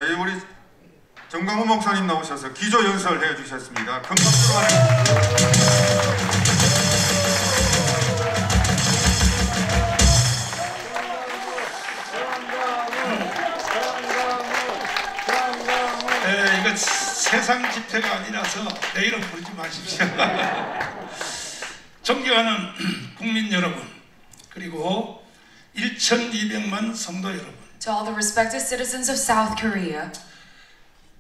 네, 우리 정광훈 목사님 나오셔서 기조 연설을 해주셨습니다. 큰 박수로 맞습니다. 이거 세상 집회가 아니라서 내 이름 부르지 마십시오. 존경하는 국민 여러분, 그리고 1,200만 성도 여러분, To all the respected citizens of South Korea,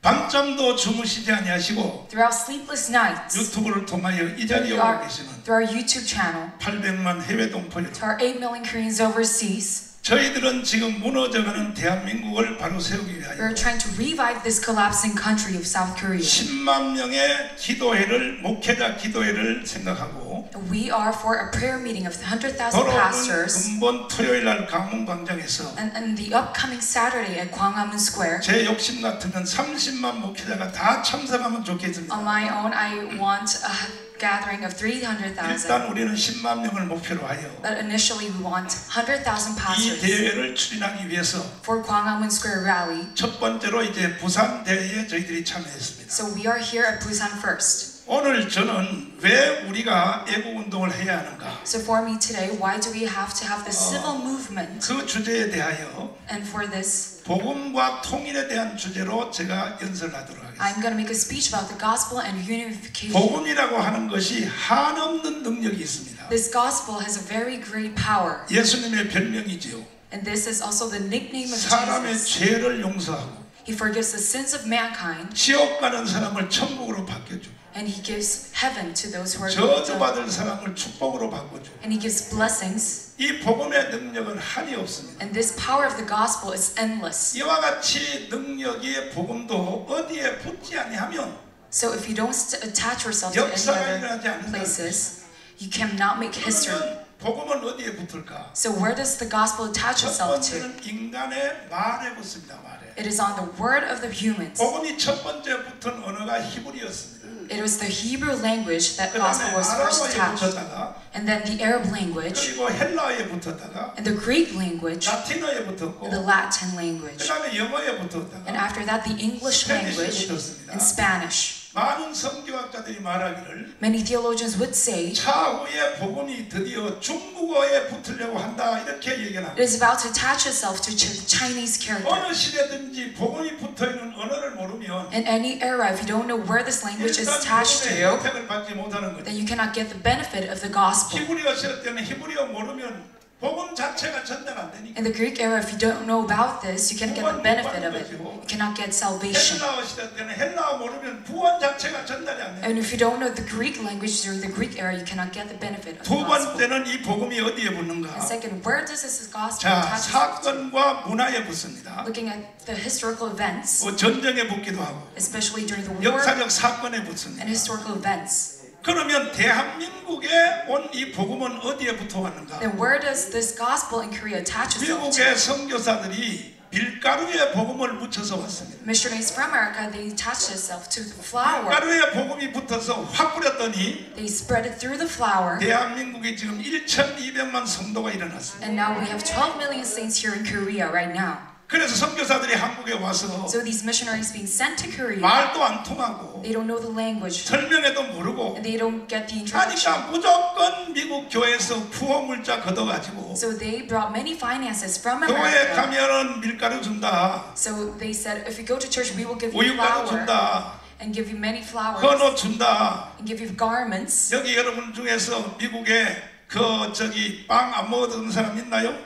밤잠도 주무시지 아니하시고 throughout sleepless nights, 유튜브를 통하여 이 자리에 through 오고 계시는 our YouTube channel, 800만 해외 동포 여러분, to our 8 million Koreans overseas, 저희들은 지금 무너져가는 대한민국을 바로 세우기 we are 위하여 trying to revive this collapsing country of South Korea. 10만 명의 기도회를, 목회자 기도회를 생각하고 We are for a prayer meeting of 100,000 돌아오는 pastors, 금번 토요일 날 강문광장에서 and the upcoming Saturday at Gwanghwamun Square. 제 욕심 같으면 30만 목회자가 다 참석하면 좋겠습니다. On my own, I want a gathering of 300,000. 일단 우리는 10만 명을 목표로 하여 But initially, we want 100,000 이 pastors 대회를 추진하기 위해서 for Gwanghwamun Square rally. 첫 번째로 이제 부산 대회에 저희들이 참여했습니다. So we are here at Busan first. 오늘 저는 왜 우리가 애국 운동을 해야 하는가? So for me today, why do we have to have the civil movement? 그 주제에 대하여 And for this, 복음과 통일에 대한 주제로 제가 연설하도록 하겠습니다. I'm going to make a speech about the gospel and unification. 복음이라고 하는 것이 한없는 능력이 있습니다. This gospel has a very great power. 예수님의 별명이지요. And this is also the nickname of 사람의 Jesus. 죄를 용서하고 He forgives the sins of mankind, 지옥 가는 사람을 천국으로 바뀌어주고 and he gives heaven to those who are going to. 저주받을 사람을 축복으로 바꿔주고 And he gives blessings. 이 복음의 능력은 한이 없습니다. And this power of the gospel is endless. 이와 같이 능력의 복음도 어디에 붙지 아니하면 So if you don't attach yourself to any 역사가 other 일어나지 않는다. places, you cannot make history. 그러면 복음은 어디에 붙을까? So where does the gospel attach 첫 itself to? 번째는 인간의 말에 붙습니다. 말에. It is on the word of the humans. 복음이 첫 번째 붙은 언어가 히브리였습니다. It was the Hebrew language that 그다음에 gospel was first 아람어에 attached. 붙었다가 And then the Arab language, 그리고 헬라어에 붙었다가 and the Greek language, 라틴어에 붙었고 and the Latin language. 그다음에 영어에 And 붙었다가 after that, the English language and Spanish. 많은 성경학자들이 말하기를 Many theologians would say 차후에 복음이 드디어 중국어에 붙으려고 한다 이렇게 얘기합니다. it is about to attach itself to Chinese character. 어느 시대든지 복음이 붙어있는 언어를 모르면 In any era, if you don't know where this language is 일단 attached 복음의 to, 혜택을 받지 못하는 거죠. then you cannot get the benefit of the gospel. 히브리어 시대 때는 히브리어 모르면 복음 자체가 전달 안 되니까. In the Greek era, if you don't know about this, you can't get the benefit of it. You cannot get salvation. 헬라어 시대 때는 헬라어 모르면 구원 자체가 전달이 안 돼요. And if you don't know the Greek language during the Greek era, you cannot get the benefit of the 두 gospel. 번째는 이 복음이 어디에 붙는가? And second, where does this gospel 자, attach itself to? 사건과 문화에 붙습니다. Looking at the historical events, 전쟁에 붙기도 하고 especially during the war 역사적 사건에 붙습니다. and historical events. 그러면 대한민국에 온 이 복음은 어디에 붙어 왔는가? Then where does this gospel in Korea attach itself to? 미국의 선교사들이 밀가루에 복음을 묻혀서 왔습니다. Missionaries from America, they attached itself to the flour. 밀가루에 복음이 붙어서 확 뿌렸더니 They spread it through the flour. 대한민국에 지금 1,200만 성도가 일어났습니다. And now we have 12 million saints here in Korea right now. 그래서 선교사들이 한국에 와서 So these missionaries being sent to Korea, 말도 안 통하고 they don't know the language. 설명해도 모르고 And they don't get the introduction. 하니까 무조건 미국 교회에서 부호 물자 걷어가지고 So they brought many finances from 교회 America. 가면은 밀가루 준다, So they said, if you go to church, we will give you 우유가루 flour 준다, and give you many flowers 헌옷 준다. and give you garments. 여기 여러분 중에서 미국에 그 저기 빵 안 먹었던 사람 있나요?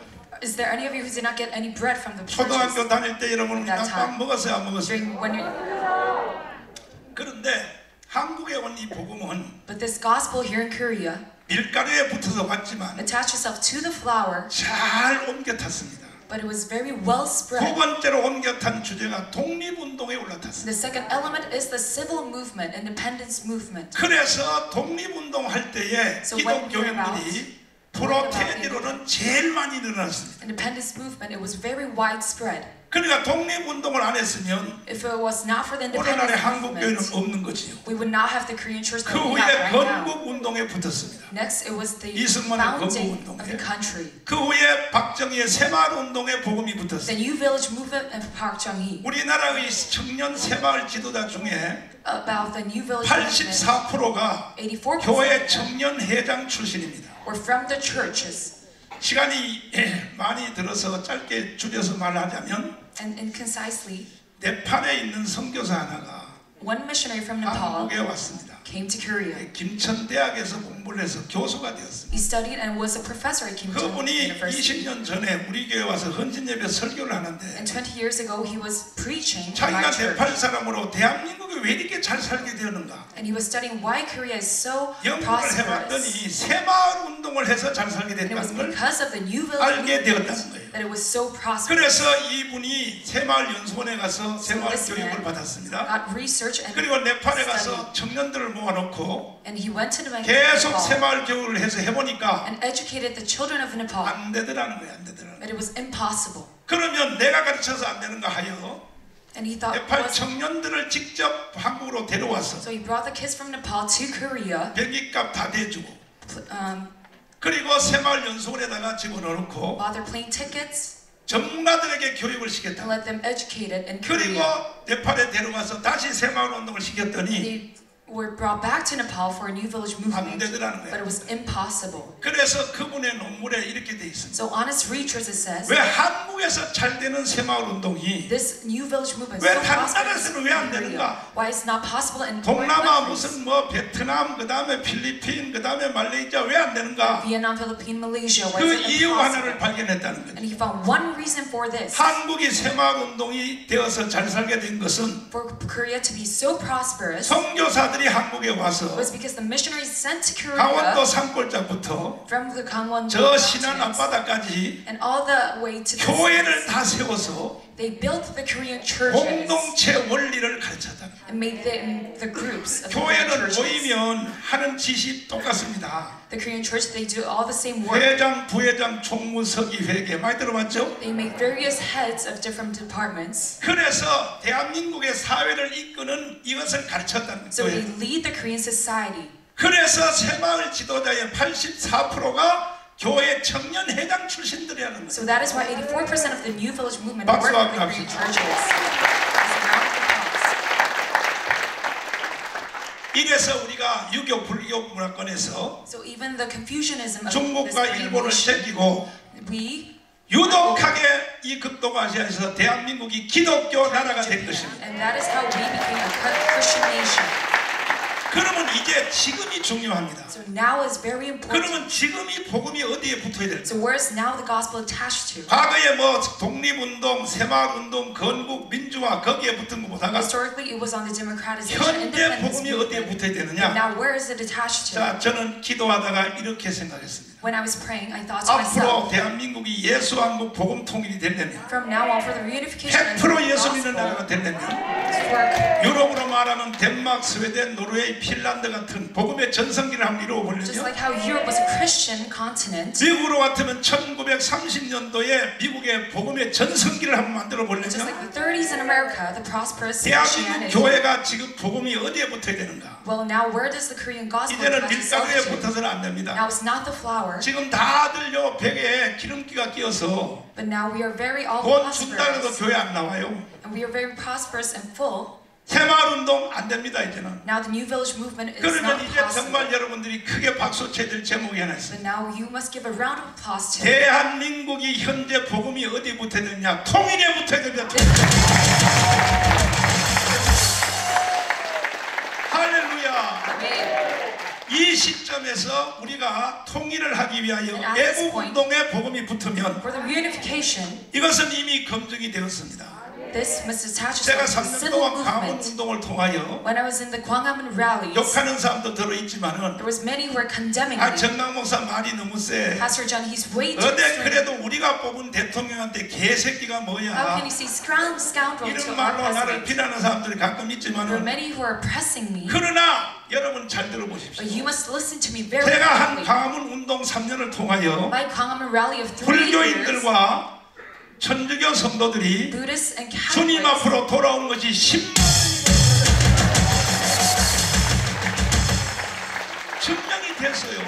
Is there any of you who did not get any bread from the 초등학교 churches 다닐 때 여러분 that 빵 time? 먹었어요, 안 먹었어요? during when you? 그런데 한국에 온 이 복음은 But this gospel here in Korea 밀가루에 붙어서 왔지만 attached itself to the flour, 잘 옮겨 탔습니다. but it was very well 두 spread. 번째로 옮겨 탄 주제가 독립운동에 올라탔습니다. The second element is the civil movement, independence movement. 그래서 독립운동 할 때에 So when we hear 기독교인들이 프로테니로는 제일 많이 늘어났습니다. Independence movement, it was very widespread. 그러니까 독립운동을 안 했으면 If it was not for the 오늘날의 independence 한국교회는 movement, 없는 거지요. we would not have the Korean church 그 that we 후에 have right now. 건국운동에 붙었습니다. Next, it was the 이승만의 founding of 건국운동에. the country. 그 후에 박정희의 새마을운동에 복음이 붙었습니다. The New Village movement of Park Chung-hee. 우리나라의 청년 새마을 지도자 중에 About the New Village movement, 84%가 84% 교회 청년 회장 출신입니다. were from the churches. 시간이 많이 들어서 짧게 줄여서 말하자면 And concisely, 네팔에 있는 선교사 하나가 one missionary from Nepal 한국에 왔습니다. came to Korea. 김천대학에서 공부를 해서 교수가 되었습니다. He studied and was a professor at Kim Jong 그분이 University. 20년 전에 우리 교회 와서 헌신예배 설교를 하는데 And 20 years ago, he was preaching in 자기가 my church. 네팔 사람으로 대한민국이 왜 이렇게 잘 살게 되었는가 And he was studying why Korea is so 연구를 해봤더니 prosperous. 새마을 운동을 해서 잘 살게 And it was 됐다는 걸 because of the New Village 알게 movement 되었다는 거예요. that it was so prosperous. 그래서 이분이 새마을 연수원에 가서 새마을 this 교육을 man 받았습니다. got research and 그리고 네팔에 study. 가서 청년들을 모아놓고 And he went to Nepal 계속 새마을 교육을 해서 해보니까 and educated the children of Nepal. 안 되더라는 거예요. 안 되더라는 But 거예요. it was impossible. 그러면 내가 가르쳐서 안 되는가 하여 And he thought, 네팔 was, 청년들을 직접 한국으로 데려와서 so he brought the kids from Nepal to Korea. 비행기값 다 대주고 Um, 그리고 새마을 연수원에다가 집어넣고 bought their plane tickets 전문가들에게 교육을 and 시켰다. let them educated in 그리고 Korea. 네팔에 데려가서 다시 새마을 운동을 시켰더니 They were brought back to Nepal for a New Village 안 movement, 되더라는 but it 거예요. was impossible. 그래서 그분의 논문에 이렇게 돼 있습니다. So honest readers, it says, 왜 한국에서 잘 되는 새마을 운동이 this New Village movement is 왜 so 다른 prosperous 나라에서는 in 왜 안 Korea. 되는가? Why it's not possible in foreign 동남아 countries? 무슨 뭐 베트남 그다음에 필리핀 그다음에 말레이시아 왜 안 되는가? Vietnam, Philippines, Malaysia. Why 그 is it 이유 하나를 impossible? 발견했다는 거예요. And he found one reason for this. 한국이 새마을 운동이 되어서 잘 살게 된 것은 For Korea to be so prosperous 선교사들이 한국에 와서 was because the missionaries sent to 강원도 Korea 산골짜부터 from the Gangwon 저 신안 mountains 앞바다까지 and all the way to the 교회를 seas. 다 세워서 They built the Korean churches 공동체 원리를 가르쳤다. and made the groups of the Korean 교회는 churches. 모이면 하는 짓이 똑같습니다. The Korean church, they do all the same work. 회장, 부회장, 총무, 서기, 회계 많이 들어봤죠? They make various heads of different departments. 그래서 대한민국의 사회를 이끄는 이것을 가르쳤다는 So they 거예요. lead the Korean society. 그래서 새마을 지도자의 84%가 교회 청년 회장 출신들이라는 거예요. So that is why 84% of the New Village movement 박수 work in the 한번 Korean 합시다. churches. 이래서 우리가 유교 불교 문화권에서 So even the Confucianism of this 중국과 Korean 일본을 nation, 챙기고 we 유독하게 이 극동아시아에서 대한민국이 기독교 나라가 된 것입니다. and that is how we became a Christian nation. 그러면 이제 지금이 중요합니다. So now is very important. 그러면 지금이 복음이 어디에 붙어야 될까? So where is now the gospel attached to? 과거에 뭐 독립운동, 새마을운동, 건국, 민주화 거기에 붙은 것보다가 Historically, it was on the democratization, 현재 independence 복음이 어디에 movement. 붙어야 And 되느냐? now where is it attached to? 자, 저는 기도하다가 이렇게 생각했습니다. When I was praying, I thought to myself, 앞으로 대한민국이 예수 한국 복음 통일이 되려면 from now on, for the reunification of 100% the 예수 믿는 gospel 나라가 되려면 to work, 유럽으로 말하면 덴마크, 스웨덴, 노르웨이, 핀란드 같은 복음의 전성기를 한번 just 이루어보려면 like how Europe was a Christian continent, 미국으로 같으면 1930년도에 미국의 복음의 전성기를 한번 만들어 just like 보려면 the 30s in America, the prosperous 대한민국 Christianity. 교회가 지금 복음이 어디에 붙어야 되는가? Well, now where does the Korean gospel 이제는 attach itself 밀가루에 to? 붙어서는 안 됩니다. Now it's not the flour, 지금 다들 요 벽에 기름기가 끼어서 but now we are very all 돈 준다 해도 prosperous, 교회 안 나와요. and we are very prosperous and full. 새마을 운동 안 됩니다 이제는. Now the New Village movement is 그러면 not 이제 possible. 정말 여러분들이 크게 박수 쳐야 될 제목이 하나 But 있습니다. now you must give a round of applause to 대한민국이 현재 복음이 어디에 붙어야 되느냐? 통일에 붙어야 됩니다. 할렐루야. Amen. 이 시점에서 우리가 통일을 하기 위하여 And at this 애국 point, 운동에 복음이 붙으면 For the reunification, 이것은 이미 검증이 되었습니다. this must attach 제가 itself to the 3년 civil 동안 강원 movement. 운동을 통하여 When I was in the Gwanghwamun rallies, 욕하는 사람도 들어있지만은 there was many who were condemning 아 me. 정강 목사 말이 너무 세. Pastor John, he's way too 어데 extreme. 그래도 우리가 뽑은 대통령한테 개새끼가 How 뭐야? can you say scoundrel to 이런 our 말로 나를 president? 비난하는 사람들이 가끔 There are 있지만은 many who are oppressing me, 그러나 여러분 잘 but 들어보십시오. you must listen to me very 제가 한 carefully. 광화문 운동 3년을 통하여 My Gwanghwamun rally of 3 years, 불교인들과 천주교 성도들이 Buddhists and 주님 Catholics, 앞으로 돌아온 것이 10만 증명이 됐어요.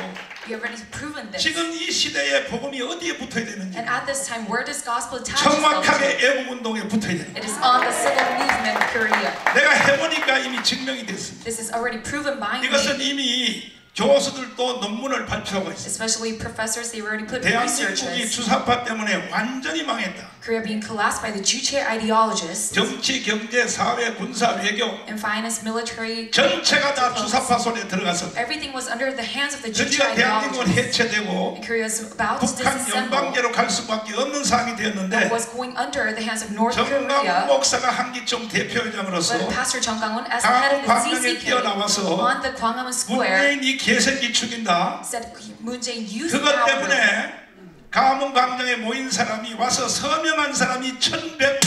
we already proven this. 지금 이 시대에 복음이 어디에 붙어야 되는지 And at this time, where does gospel attach itself to? 정확하게 애국운동에 붙어야 돼요. It is on the civil movement in Korea. 내가 해보니까 이미 증명이 됐습니다. This is already proven by me. 이것은 이미 교수들도 논문을 발표하고 있어요. Especially professors, they already put 대한민국이 researches. 주사파 때문에 완전히 망했다. Korea being collapsed by the Juche ideologists 정치, 경제, 사회, 군사, 외교 and finance, military. 전체가 다 주사파 손에 들어가서 Everything was under the hands of the Juche 드디어 대한민국은 ideologists. 해체되고 And Korea is about to 북한 disassemble. 연방제로 갈 수밖에 없는 상황이 And 되었는데 was going under the hands of North 정강 Korea. 목사가 한기총 대표회장으로서 But Pastor Jung Kang-won, as the head of the 광명에 CCK, 뛰어나와서 on the Gwanghwamun Square, 문재인 이 개새끼 죽인다. said Moon Jae used 그것 power. 때문에 가문 광장에 모인 사람이 와서 서명한 사람이 1100.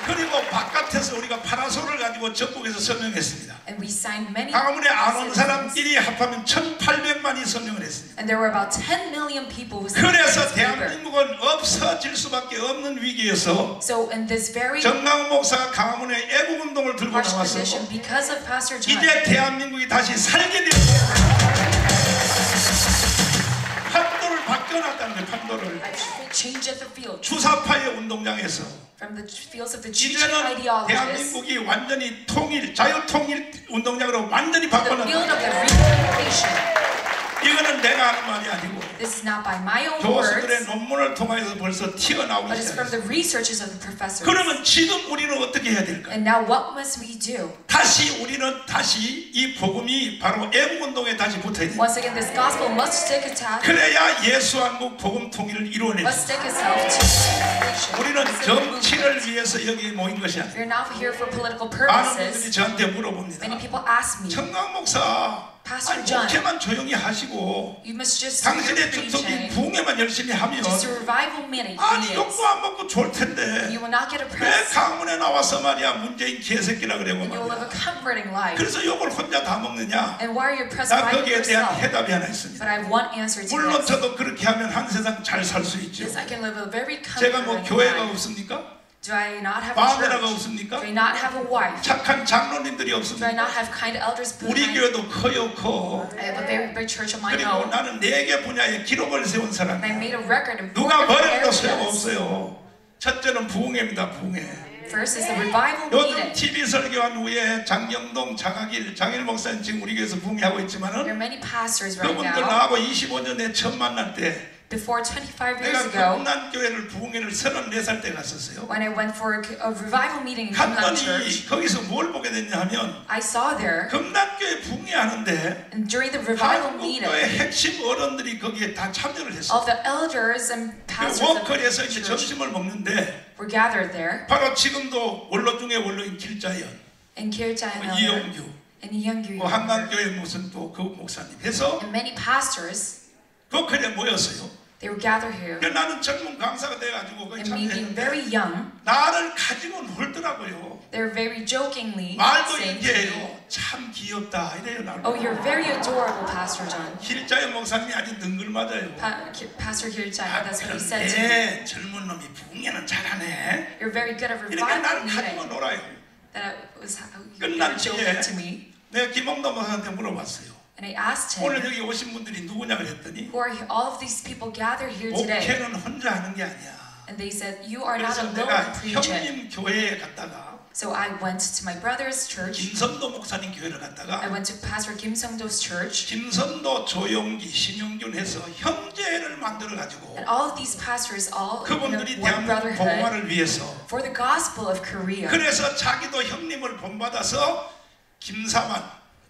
그리고 바깥에서 우리가 파라솔을 가지고 전국에서 서명했습니다. And we signed many. 가문에 안 온 citizens. 사람끼리 합하면 1800만이 서명을 했습니다. And there were about 10 million people who signed 그래서 this paper. 대한민국은 없어질 수밖에 없는 위기에서 So in this very 정강훈 목사가 가문의 애국운동을 들고 harsh 나와서 condition, because of Pastor Jung, 이제 대한민국이 다시 살게 되었습니다. 판도를 바뀌어놨다는 거예요. 판도를 change at the field 주사파의 운동장에서 from the fields of the Juche 이제는 ideologists 대한민국이 완전히 통일, 자유통일 운동장으로 완전히 to the field 바꿔놨다. of the reunification. 이거는 내가 하는 말이 아니고 This is not by my own 교수들의 words, 논문을 통해서 벌써 튀어나오기 but it's from 시작했어요. the researches of the professors. 그러면 지금 우리는 어떻게 해야 될까요? And now what must we do? 우리는 다시 이 복음이 바로 애국운동에 다시 붙어야 돼요. Once again, this gospel must stick itself, 그래야 예수한국 복음 통일을 이루어내요. must stick itself to salvation. 우리는 This is the movement. 정치를 위해서 여기 모인 것이 아니에요. We're not here for political 많은 분들이 purposes. 저한테 물어봅니다. Many people ask me, 정강 목사, Pastor 아니 John, 목회만 조용히 하시고 you must just do your 당신의 주특기 preaching, 부흥회만 열심히 하면 just a revival meeting. 아니 욕도 안 먹고 좋을 텐데 You will not get 왜 oppressed. 강문에 나와서 말이야 문재인 개새끼라 그래고 And you will live a 말이야. comforting life. 그래서 욕을 혼자 다 먹느냐? And why are you oppressed 나 by 거기에 대한 yourself? 해답이 하나 있습니다. But I have one answer to 물론 this. 저도 그렇게 하면 한 세상 잘 살 수 있죠. Yes, I can live a very 제가 뭐 comforting 교회가 life. 없습니까? Do I not have a 마누라가 church? 없습니까? Do I not have a wife? 착한 장로님들이 Do I 없습니까? not have kind elders 우리 behind? 교회도 커요 커. I have a very big church of my 그리고 own. 나는 4개 분야에 기록을 세운 And I 사람이야. made a record in 4 누가 different 버려도 areas. 소용없어요. 첫째는 부흥회입니다. 부흥회. First is the revival 요즘 meeting. TV 설교한 후에 장경동, 장일 목사님 지금 우리 교회에서 부흥회하고 There 있지만은 are many pastors right 그분들 now. 나하고 25년에 처음 만날 때 Before 25 years 내가 ago, 금난교회를 부흥회를 34살 때 갔었어요. when I went for a revival meeting in Kumnan 갔더니 Church, 거기서 뭘 보게 됐냐 하면 I saw there, 금난교회 부흥회 하는데 and during the revival meeting, 한국교회 핵심 어른들이 거기에 다 참여를 했어요. all the elders and 그 pastors of 워커리에서 the 이제 church 점심을 먹는데 were gathered there. 바로 지금도 원로 중에 원로인 길자연, And Kirtan 이영규, and Youngyu 뭐 한강교회 무슨 또 그 목사님 해서 and many pastors, 워커리에 모였어요. they were gathered here. 그러니까 나는 젊은 강사가 돼가지고 거기 And me being 참여했는데 very young, 나를 가지고 놀더라고요. they're very jokingly 말도 saying to me, 인계해요. 참 귀엽다 이래요 나를. "Oh, you're very adorable, Pastor John." 길자연 목사님이 아주 능글맞아요. Pastor Kirtan, that's what he said to me. 그런데 젊은 놈이 부흥회는 잘하네. You're very good at 이렇게 revival 나를 가지고 meeting. 놀아요. That was how you 끝난 were joking 뒤에 to me. 내가 김홍도 목사한테 물어봤어요. And I asked 오늘 him, 여기 오신 분들이 누구냐 그랬더니 "Who are all of these people gathered here today?" 목회는 혼자 하는 게 아니야. And they said, "You are not 그래서 alone 내가 preaching." 형님 교회에 갔다가 So I went to my brother's church. 김선도 목사님 교회를 I 갔다가 went to Pastor Kim Sung-do's church. 김선도, 조용기, 신영균 해서 형제를 만들어 가지고 And all of these pastors, all in 그분들이 one 대한민국 brotherhood, 복음화를 위해서 for the gospel of Korea. 그래서 자기도 형님을 본받아서 김사만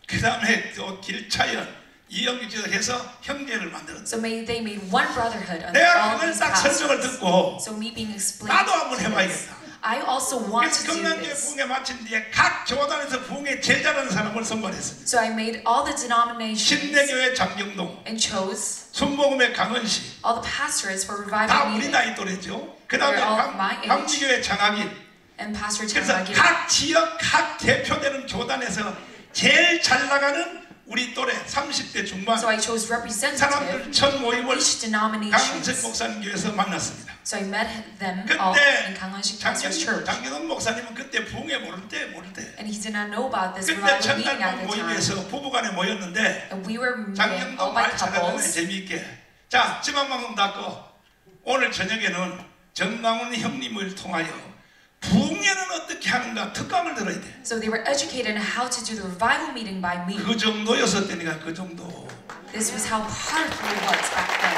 그 다음에 또 길차연 이영규 지도해서 형제를 만들었다. So they made one brotherhood under 내가 all 그걸 these 딱 설명을 pastors. 듣고 So me being explained 나도 한번 to this, 해봐야겠다. I also want 그래서 to do 금난교회 this. 부흥회 마친 뒤에 각 교단에서 부흥회 제일 잘하는 사람을 선발했습니다. So I made all the denominations 신대교회 장경동, and chose 순복음의 강은씨 all the pastors for 다 revival 우리 meeting. 나이 또래죠. 그 다음에 They're all my age. 감리교회 장학인. And Pastor 그래서 Chang 각 지역 각 대표되는 교단에서 제일 잘 나가는 우리 또래 30대 중반 So I chose representative 사람들 첫 모임을 each 강은석 denominations. 목사님 교회에서 만났습니다. So I met them all 그때 in Kangwon-sik Pastor's Church. 장경동 목사님은 그때 부흥회 모를 때 And he did not know about this 그때 revival meeting at 첫날 the time. 모임에서 부부간에 모였는데 And we were meeting 장경동 all by 말 잘하는 couples. 재미있게 자 지방방송 닫고 오늘 저녁에는 정강훈 형님을 통하여 부흥회는 어떻게 하는가 특강을 들어야 돼. So they were educated on how to do the revival meeting by me. 그 정도였었다니까 그 정도. This was how powerful it was back then.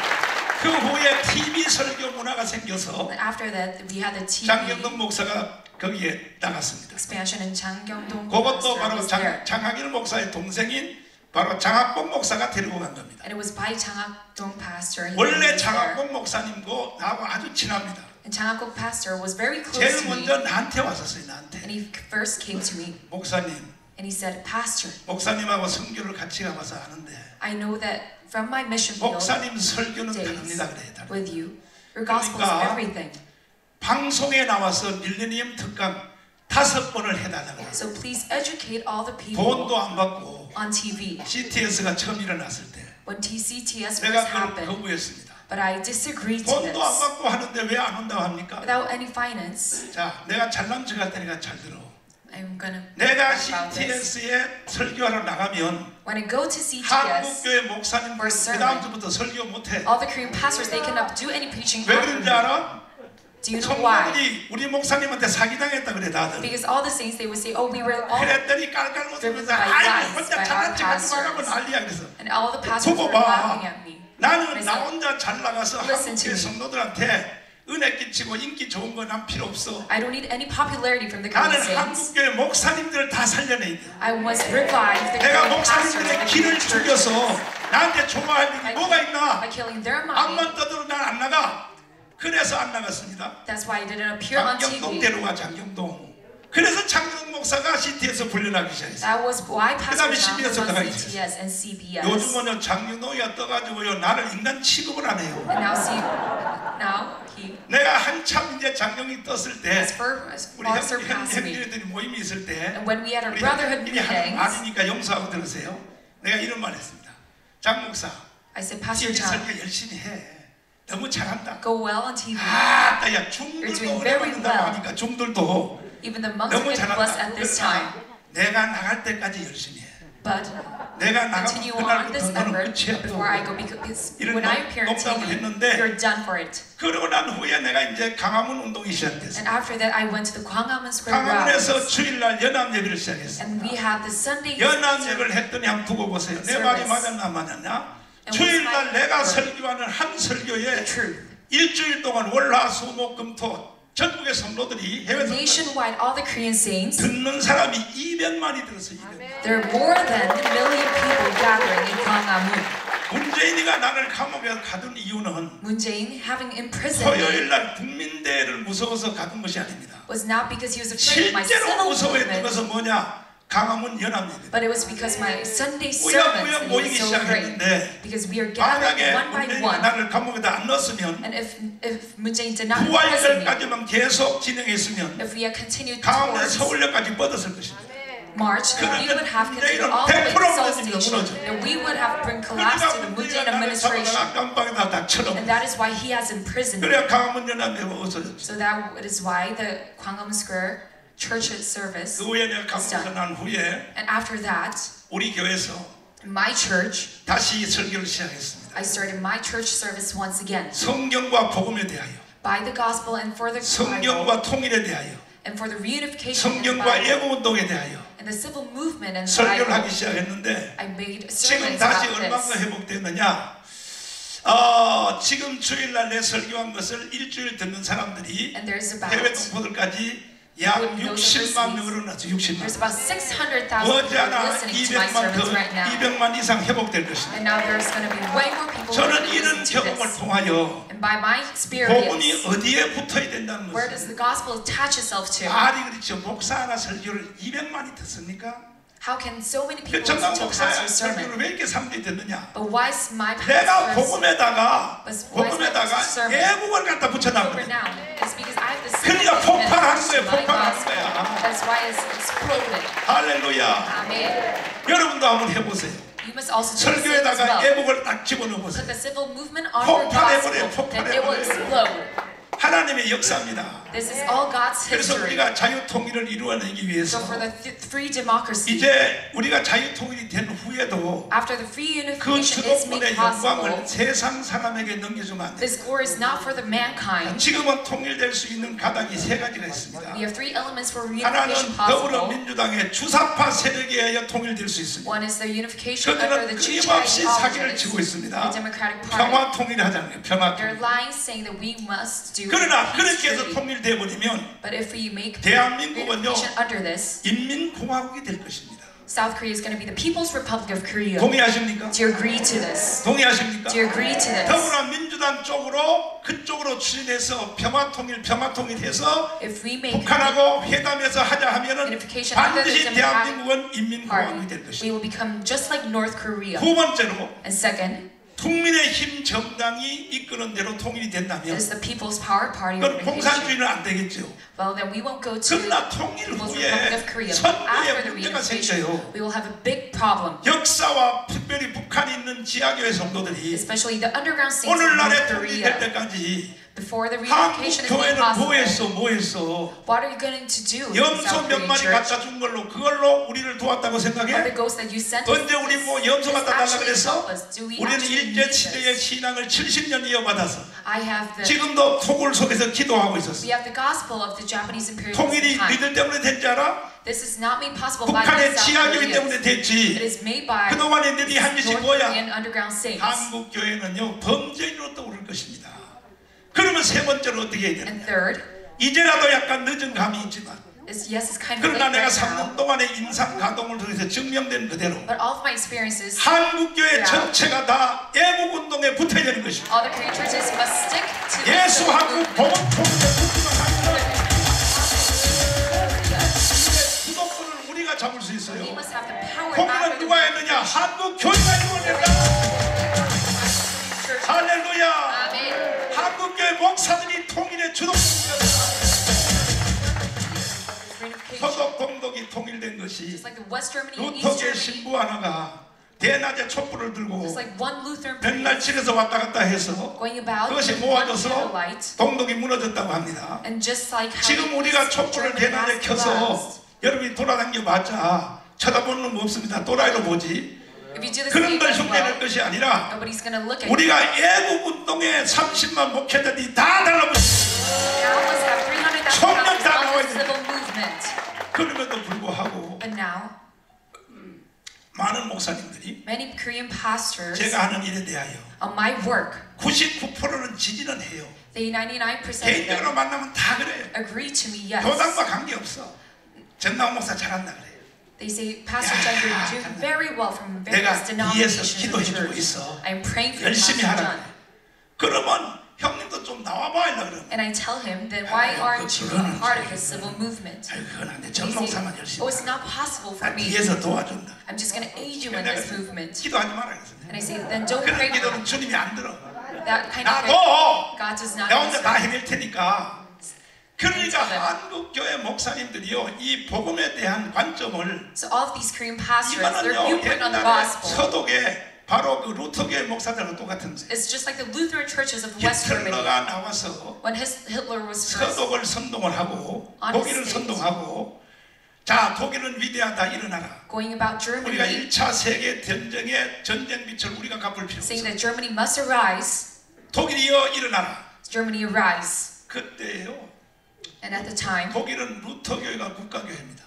그 후에 TV 설교 문화가 생겨서 And after that, we had the TV 장경동 목사가 거기에 나갔습니다. expansion and Chang Gyeong-dong 그것도 pastor 바로 was there. 장학일 목사의 동생인 바로 장학봉 목사가 데리고 간 겁니다. And it was by Chang Hak-dong pastor. He 원래 was there. 장학봉 목사님과 나하고 아주 친합니다. And Chang Hak-ok pastor was very close 제일 to me. 먼저 나한테 왔었어요. And 나한테. he first came to me. 목사님, And he said, Pastor, 목사님하고 선교를 같이 가봐서 아는데 I know that from my mission field 목사님 설교는 days 다릅니다. 그래. with you, your gospel is 그러니까 everything. 방송에 나와서 밀레니엄 특강 5번을 해달라고 그래요. So please educate all the people 돈도 안 받고 on TV. CTS가 처음 일어났을 때 When TCTS 내가 first 그걸 happened, 거부했습니다. but I disagreed to 돈도 안 this. 받고 하는데 왜 안 온다고 합니까? Without any finance, 자, 내가 잘난 척할 테니까 잘 들어. I'm gonna 내가 talk about this. CTS에 설교하러 나가면 When I go to CTS, 한국교회 목사님들 for 그 sermon, 다음 주부터 설교 못해. all the Korean pastors, they cannot do any preaching 왜 after 그런지 me. 알아? Do you know why? 성도들이 우리 목사님한테 사기당했다 그래 다들. Because all the saints, they would say, oh, we were all, 그랬더니 깔깔 웃으면서 by 아이고 lies 혼자 by 잘난 our 척하지 말라고 pastors. 난리야 그래서. and all the pastors 두고 were 봐. laughing at me. 나는 그래서 나 혼자 잘 나가서 listen to 한국교회 me. 성도들한테 은혜 끼치고 인기 좋은 건 난 필요 없어. I don't need any popularity from the 나는 Korean saints. 한국교회 목사님들을 다 살려내야 돼. I must revive the 내가 Korean pastors 목사님들의 and the 길을 Korean 죽여서 churches 나한테 좋아할 일이 뭐가 있나? by killing their mind. 앞만 떠들어 난 안 나가. 그래서 안 나갔습니다. That's why I didn't appear on 장경동 TV. 데려가 장경동. 그래서 장경 목사가 CT에서 불려나기 시작했어요. That was why Pastor 그다음에 Chang was CBS on 들어가 CTS and CBS. 요즘은 장경동이가 떠가지고요 나를 인간 취급을 안 해요. And now he 내가 한참 이제 장경이 떴을 때 has 우리 far surpassed me. 형제들이 모임이 있을 때 And when we had our 우리 brotherhood 형제들이 하는 meetings, 말이니까 용서하고 들으세요. 내가 이런 말 했습니다. 장 목사 I said, Pastor TV Chang, 설교 열심히 해. 너무 잘한다. go well on TV. 아, 야 You're 중들도 doing 은혜 very 받는다고 well. 하니까 중들도 Even the monks are 너무 getting blessed 잘한다. at this time. 내가 나갈 때까지 열심히 해. But 내가 나가면 continue on this 그날부터 너는 effort 끝이야. before I go, because 이런 when I appear on 농담을 TV, 했는데 you're done for it. 그러고 난 후에 내가 이제 강화문 운동이 시작됐어. And after that, I went to the Gwanghwamun Square 강화문에서 rallies. 주일날 연합 예배를 시작했어. And we had the Sunday 연합 예배를 했더니 한번 두고 보세요. 내 말이 맞았나 안 맞았냐? 주일날 내가 설교하는 한 설교에 truth. 일주일 동안 월화수목금토 전국의 성도들이 해외 Nationwide, all the Korean saints, 듣는 사람이 200만이 들었어요. 200만. there are more than 1 million people gathering in Gwanghwamun. 문재인이가 나를 감옥에 가둔 이유는 Moon Jae-in having imprisoned me 토요일날 국민대회를 무서워서 가둔 것이 아닙니다. was not because he was afraid of my 실제로 civil 무서워했던 movement, 것은 뭐냐? 강화문 연합예배. but it was because my Sunday 우여우여 sermons 모이기 was so great. 시작했는데 Because we are gathering 만약에 one by 문재인이 one. 나를 감옥에다 안 넣었으면 And if Moon Jae-in did not imprison me, 부활절까지만 계속 진행했으면 if we had continued 강화문에 towards 서울역까지 뻗었을 것입니다. March, then we would have continued all the way to Seoul Station, and we would have been collapsed to the Moon Jae-in administration. 깜빡이다 닥쳐놓고 And that is why he has imprisoned me. 그래야 강화문 연합회가 없어졌죠. So that is why the Gwanghwamun Square church service 그 후에 내가 is 감옥에서 done. 난 후에 And after that, 우리 교회에서 in my church, 다시 설교를 시작했습니다. I started my church service once again 성경과 복음에 대하여, by the gospel and for the Bible 성경과 통일에 대하여, and for the reunification of the 성경과 Bible 애국운동에 대하여 and the civil movement and the 설교를 하기 Bible. 시작했는데 I made 지금 sermons 다시 about 얼마가 this. 회복됐느냐? 지금 주일날 내 설교한 것을 일주일 듣는 사람들이 And there's about 해외 동포들까지 약 60만 명으로 났죠. 60만. there's about 600,000 people 머지않아 listening to my 200만 sermons 더, right now. 200만 이상 회복될 것입니다. And now there's going to be way more people who are 저는 going to 이런 listen to 경험을 this. 통하여 And by my 복음이 experience, 어디에 붙어야 된다는 where 것을 does the gospel attach itself to? 말이 그렇죠. 목사 하나 설교를 200만이 듣습니까? How can so many people 정강 listen to a 목사의 pastor's sermon? 설교를 왜 이렇게 사람들이 듣느냐? But why is my 내가 pastor's 복음에다가 sermon 애국을 갖다 over 붙여놨거든. now? It's because I have the 그러니까 same 폭발하는 message 거예요. to my 폭발하는 gospel. 거야. That's why it's exploded. 할렐루야. Amen. 여러분도 한번 해보세요. must also do the same as 설교에다가 well. 애국을 딱 집어넣어 보세요. Put the civil movement on your 폭발해버려요, gospel, then it will explode. 하나님의 역사입니다. This is all God's 그래서 history. 우리가 자유 통일을 이루어내기 위해서 So for the free democracy, 이제 우리가 자유 통일이 된 후에도 after the free 그 unification is made 주도권의 영광을 possible, 세상 사람에게 넘겨주면 안 돼. this glory is not for the mankind. 지금은 통일될 수 있는 가닥이 세 가지가 있습니다. We have three elements for 하나는 reunification possible. 더불어민주당의 주사파 세력에 의해 통일될 수 있습니다. One is the unification under 그들은 the Jewish 끊임없이 사기를 ideology, 치고 있습니다. the Democratic Party. 평화 통일하자는 거예요. 평화 They're 통일. lying, saying that we must do 그러나 peace 그렇게 해서 treaty. 통일돼 버리면 But if we make 대한민국은요 reunification under this, 인민공화국이 될 것입니다. South Korea is going to be the People's Republic of Korea. 동의하십니까? Do you agree to this? 동의하십니까? Do you agree to this? 더불어민주당 쪽으로 그쪽으로 추진해서 평화통일해서 If we make 북한하고 회담해서 하자 하면은 unification under the 반드시 Democratic 대한민국은 인민공화국이 될 Party, we 것입니다. will become just like North Korea. 두 번째로 And second 국민의힘 정당이 이끄는 대로 통일이 된다면 is the People's Power Party 그건 organization. 공산주의는 안 되겠죠. Well, then we won't go to 그러나 통일 People's 후에 Republic of Korea. But after 선거에 the 문제가 reunification, 생겨요. we will have a big problem. 역사와 특별히 북한에 있는 지하교회 성도들이 Especially the underground saints of 오늘날에 North 통일될 Korea. 때까지 Before the 한국 reunification is made 교회는 possible, 뭐 했어? what are you going to do in 염소 South 몇 Korean 마리 church? 갖다 준 걸로 그걸로 우리를 도왔다고 Are 생각해? the ghosts that you sent us 언제 우리 뭐 염소 갖다 달라 그랬어? Do we 우리는 actually 일제 need 시대의 this? 신앙을 70년 이어받아서 I have the 지금도 토굴 속에서 기도하고 있었어. we have the gospel of the Japanese 통일이 imperialism time. 니들 때문에 된지 알아? This is not made possible by 북한의 the South 지하교회 때문에 Koreans. It 됐지. is made by 그동안에 너희 한 짓이 North 뭐야? Korean underground saints. 한국 교회는요 범죄인으로 떠오를 것입니다. 그러면 세 번째로 어떻게 해야 And 되느냐? third 이제라도 약간 늦은 감이 있지만 is yes, it's kind of 그러나 late 내가 right now. 3년 동안의 인상 가동을 통해서 증명된 그대로 But all of my experiences, 한국교회 Yeah. 전체가 다 애국운동에 붙어야 되는 것입니다. all the Korean churches must stick to the 예수 civil 한국 movement. 복음 통일에 붙으면 하면 주도권을 우리가 잡을 수 We 있어요. must have the power 통일은 after the 누가 했느냐? 한국 교회가 이루어낸다. church. 할렐루야. Amen. 한국교회 목사들이 통일의 주도권입니다. Reunification. 서독 동독이 통일된 것이 Just like the West Germany and East 루터계 Germany. 신부 하나가 대낮에 촛불을 들고 Just like one Lutheran 맨날 priest 집에서 왔다 갔다 해서 going about 그것이 with one 모아져서 candlelight. 동독이 무너졌다고 합니다. And just like how 지금 the 우리가 East 촛불을 Germany 대낮에 has 켜서 collapsed. 여러분이 돌아다녀 봤자 쳐다보는 놈 없습니다. 또라이로 보지. If you do this 그런 걸 as 흉내낼 well, 것이 아니라 nobody's going to look at you. 우리가 애국운동에 30만 목회자들이 다 달라붙습니다. Now must have 300,000 청년 다 pastors 나와야 on the civil movement. 그럼에도 불구하고 But now, 많은 목사님들이 many Korean pastors, 제가 하는 일에 대하여 on my work, 99%는 지지는 해요. they 99% of 개인적으로 them 만나면 다 그래요. agree to me, yes. 교단과 관계없어. 전남 목사 잘한다 그래요. They say, Pastor 야, John, you're doing very well from various 내가 위에서 denominations of 기도해주고 the church. 있어. I'm praying for you, 열심히 Pastor 하라. John. 그러면 형님도 좀 나와봐 이라 그러면 And I tell him, then why aren't you a 그거는 part of the civil movement? 아이 그건 안 돼. They say, 전목사만 열심히 oh, it's not possible for 나 me. 뒤에서 도와준다. I'm just going to aid you in 내가 this movement. 기도하지 마라 그랬어. And I say, then don't 그런 pray for 기도는 me. 주님이 안 들어. That kind of prayer, 나도 God does not 나 혼자 다 answer. 해낼 테니까. 그러니까 them. 한국 교회 목사님들이요 이 복음에 대한 관점을 So all of these Korean pastors, their 이거는요 viewpoint on the 옛날에 gospel 서독에 바로 그 루터교회 목사들하고 똑같은데 is just like the Lutheran churches of West Germany. 히틀러가 나와서 When Hitler was first 서독을 선동을 하고 On 독일을 his 선동하고 자 독일은 위대하다 일어나라. going about 우리가 Germany, 1차 세계 전쟁의 전쟁 빛을 우리가 갚을 필요 saying 없어. that Germany must arise. 독일이여 일어나라. Germany arise. 그때요 And at the time, 독일은 루터교회가 국가교회입니다.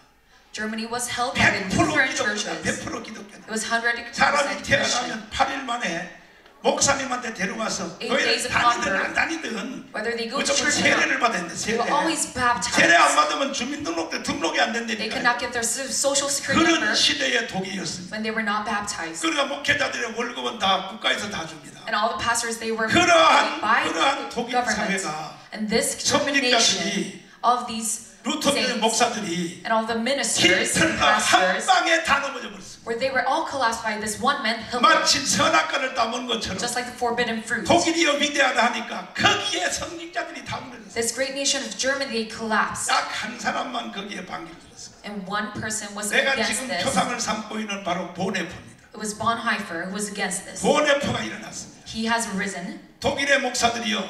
Germany was held by the 100% Lutheran 기독교다. churches. 100% 기독교다. It was 100% 사람이 Christian. 태어나면 8일 만에 목사님한테 데려가서 8 교회를 days upon 다니든 안 birth, 다니든 whether they go to 무조건 church or not, 세례를 받아야 돼. they 세례. were always 세례 안 baptized. 받으면 주민등록대 등록이 안 They could 된다니까. not get their social security 그런 number 시대의 독일이었습니다. when they were not baptized. 그러니까 목회자들의 월급은 다 국가에서 다 줍니다. And all the pastors, they were 그러한 paid by 독일 government. 사회가 And this German nation, 성직자들이 all of these 루터교회 saints 목사들이 and all the ministers and 히틀러 한 pastors, 방에 다 넘어져 버렸습니다. where they were all collapsed by this one man, Hitler, 마침 선악과를 따먹은 것처럼 just like the forbidden fruit. 독일이여 위대하다 하니까 거기에 성직자들이 다 무너졌어요. This great nation of Germany, they collapsed. 딱 한 사람만 거기에 반기를 들었어요. And one person was 내가 against 지금 this. 표상을 삼고 있는 바로 보네포입니다. It It was Bonhoeffer who was against this. 보네퍼가 일어났습니다. He has risen. 독일의 목사들이요,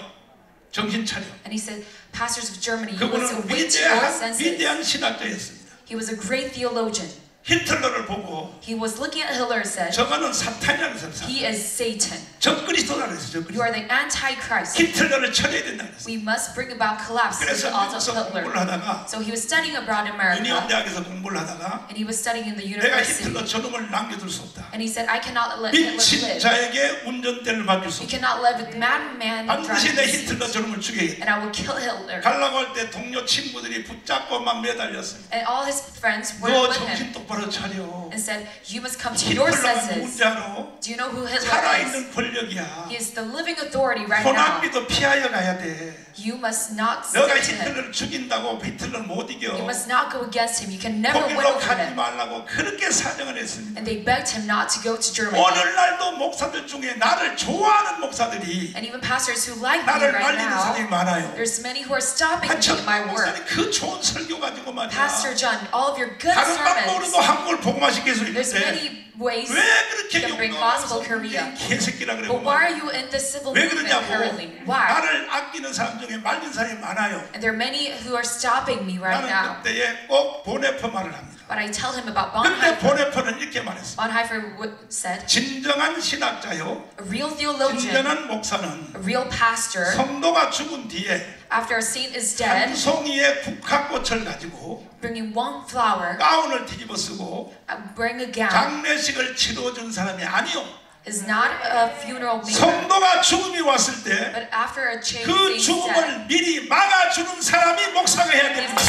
정신 차려. And he said, pastors of Germany, he was 그분은 awake to your senses. 위대한 신학자였습니다. He was a great theologian. 히틀러를 보고 He was looking at Hitler and said, 저거는 사탄이라고 했습니다. he is Satan. 적그리스도라고 했어요. You are the Antichrist. 히틀러를 쳐야 된다고 했어요. We must bring about collapse to 그래서 the odds 미국에서 of 공부를 Hitler. 하다가 So he was studying abroad in America, 유니온 대학에서 공부를 하다가 and he was studying in the 내가 university. 히틀러 저놈을 남겨둘 수 없다. And he said, I cannot let Hitler 미친 live. 자에게 운전대를 맡길 수 You 없다. cannot let a madman 반드시 drive 내 this. 히틀러 저놈을 죽여야겠다. And I will kill Hitler. 가려고 할 때 동료 친구들이 붙잡고 막 매달렸습니다. And all his friends were 너 with 정신 him 똑바로 차려. and said, you must come to your 히틀러가 senses. 누군지 알아? Do you know who Hitler is? 살아있는 권력이야. He is the living authority right now. 소나기도 피하여 가야 돼. You must not 너가 submit to him. 히틀러를 죽인다고 히틀러를 못 이겨. You must not go against him. You can never win 독일로 over 가지 him. 말라고 그렇게 사정을 했습니다. And they begged him not to go to Germany. 오늘날도 목사들 중에 나를 좋아하는 목사들이 And even pastors who like me 나를 right 말리는 사람이 now, 많아요. there's many who are stopping me 참 in my work. 목사님 그 좋은 설교 가지고 말이야. Pastor John, all of your good 다른 sermons, 방법으로도 한국을 복음화시킬 수 there's 있는데 many ways 왜 그렇게 to bring 욕하면서 gospel Korea. 개새끼라 그래. But why are you in the civil 왜 movement 그러냐고. currently? Why? 나를 아끼는 사람 중에 말린 사람이 많아요. And there are many who are stopping me right 나는 now. 그때에 꼭 보네퍼 말을 합니다. But I tell him about 근데 Bonhoeffer. 보네퍼는 이렇게 말했어요. Bonhoeffer said, 진정한 신학자요, a real theologian, 진정한 목사는 a real pastor, 성도가 죽은 뒤에 after a saint is 한 dead, 송이의 국화꽃을 가지고 bringing one flower, 가운을 뒤집어 쓰고 bring a gown, 장례식을 치러준 사람이 아니요. is not a funeral maker. 성도가 죽음이 왔을 때 But after a change 그 is dead, 죽음을 미리 막아주는 사람이 목사가 해야 됩니다.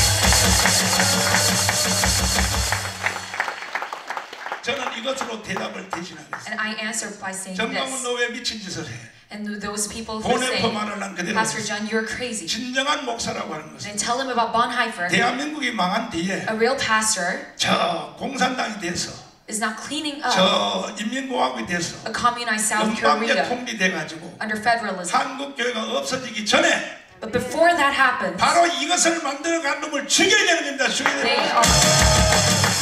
저는 이것으로 대답을 대신하겠습니다. and I answer by saying 정강훈 this. 너 왜 미친 짓을 해? And those people who 보네퍼 say, 말을 난 그대로 Pastor John, you're crazy. 진정한 목사라고 하는 것은 And tell him about Bonhoeffer. 대한민국이 망한 뒤에 A real pastor 저 공산당이 돼서 is not cleaning up 저 인민공화국이 돼서 a communized South 연방제 Korea 통리돼가지고 under federalism. 한국교회가 없어지기 전에 But before that happens, 바로 이것을 만들어간 놈을 죽여야 되는 겁니다. 죽여야 되는 they 겁니다. are.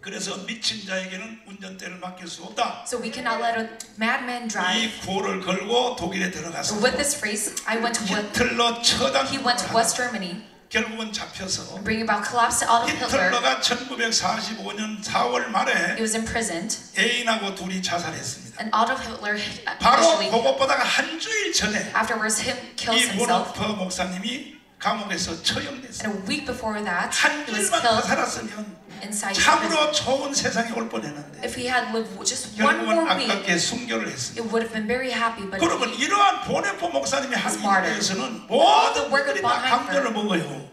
그래서 미친 자에게는 운전대를 맡길 수 없다. So we cannot let a madman drive. 이 구호를 걸고 독일에 들어가서 With this phrase, I went to 히틀러 처단 he went to West Germany, 결국은 잡혀서 bringing about collapse out of Hitler. 히틀러가 1945년 4월 말에 He was imprisoned, 애인하고 둘이 자살했습니다. and Adolf Hitler 바로 initially, 그것보다가 한 주일 전에 afterwards, him kills 이 himself. 보네퍼 목사님이 감옥에서 처형됐어요. And a week before that, 한 he was 주일만 더 killed 살았으면 inside prison. 참으로 좋은 세상에 올 뻔했는데 If he had lived just one 결국은 more week, 아깝게 순교를 했습니다. it would have been very happy. But 그러면 he, 이러한 보네퍼 목사님이 한 martyred. 일에 대해서는 the 모든 work of 분들이 다 Bonhoeffer. 감동을 먹어요.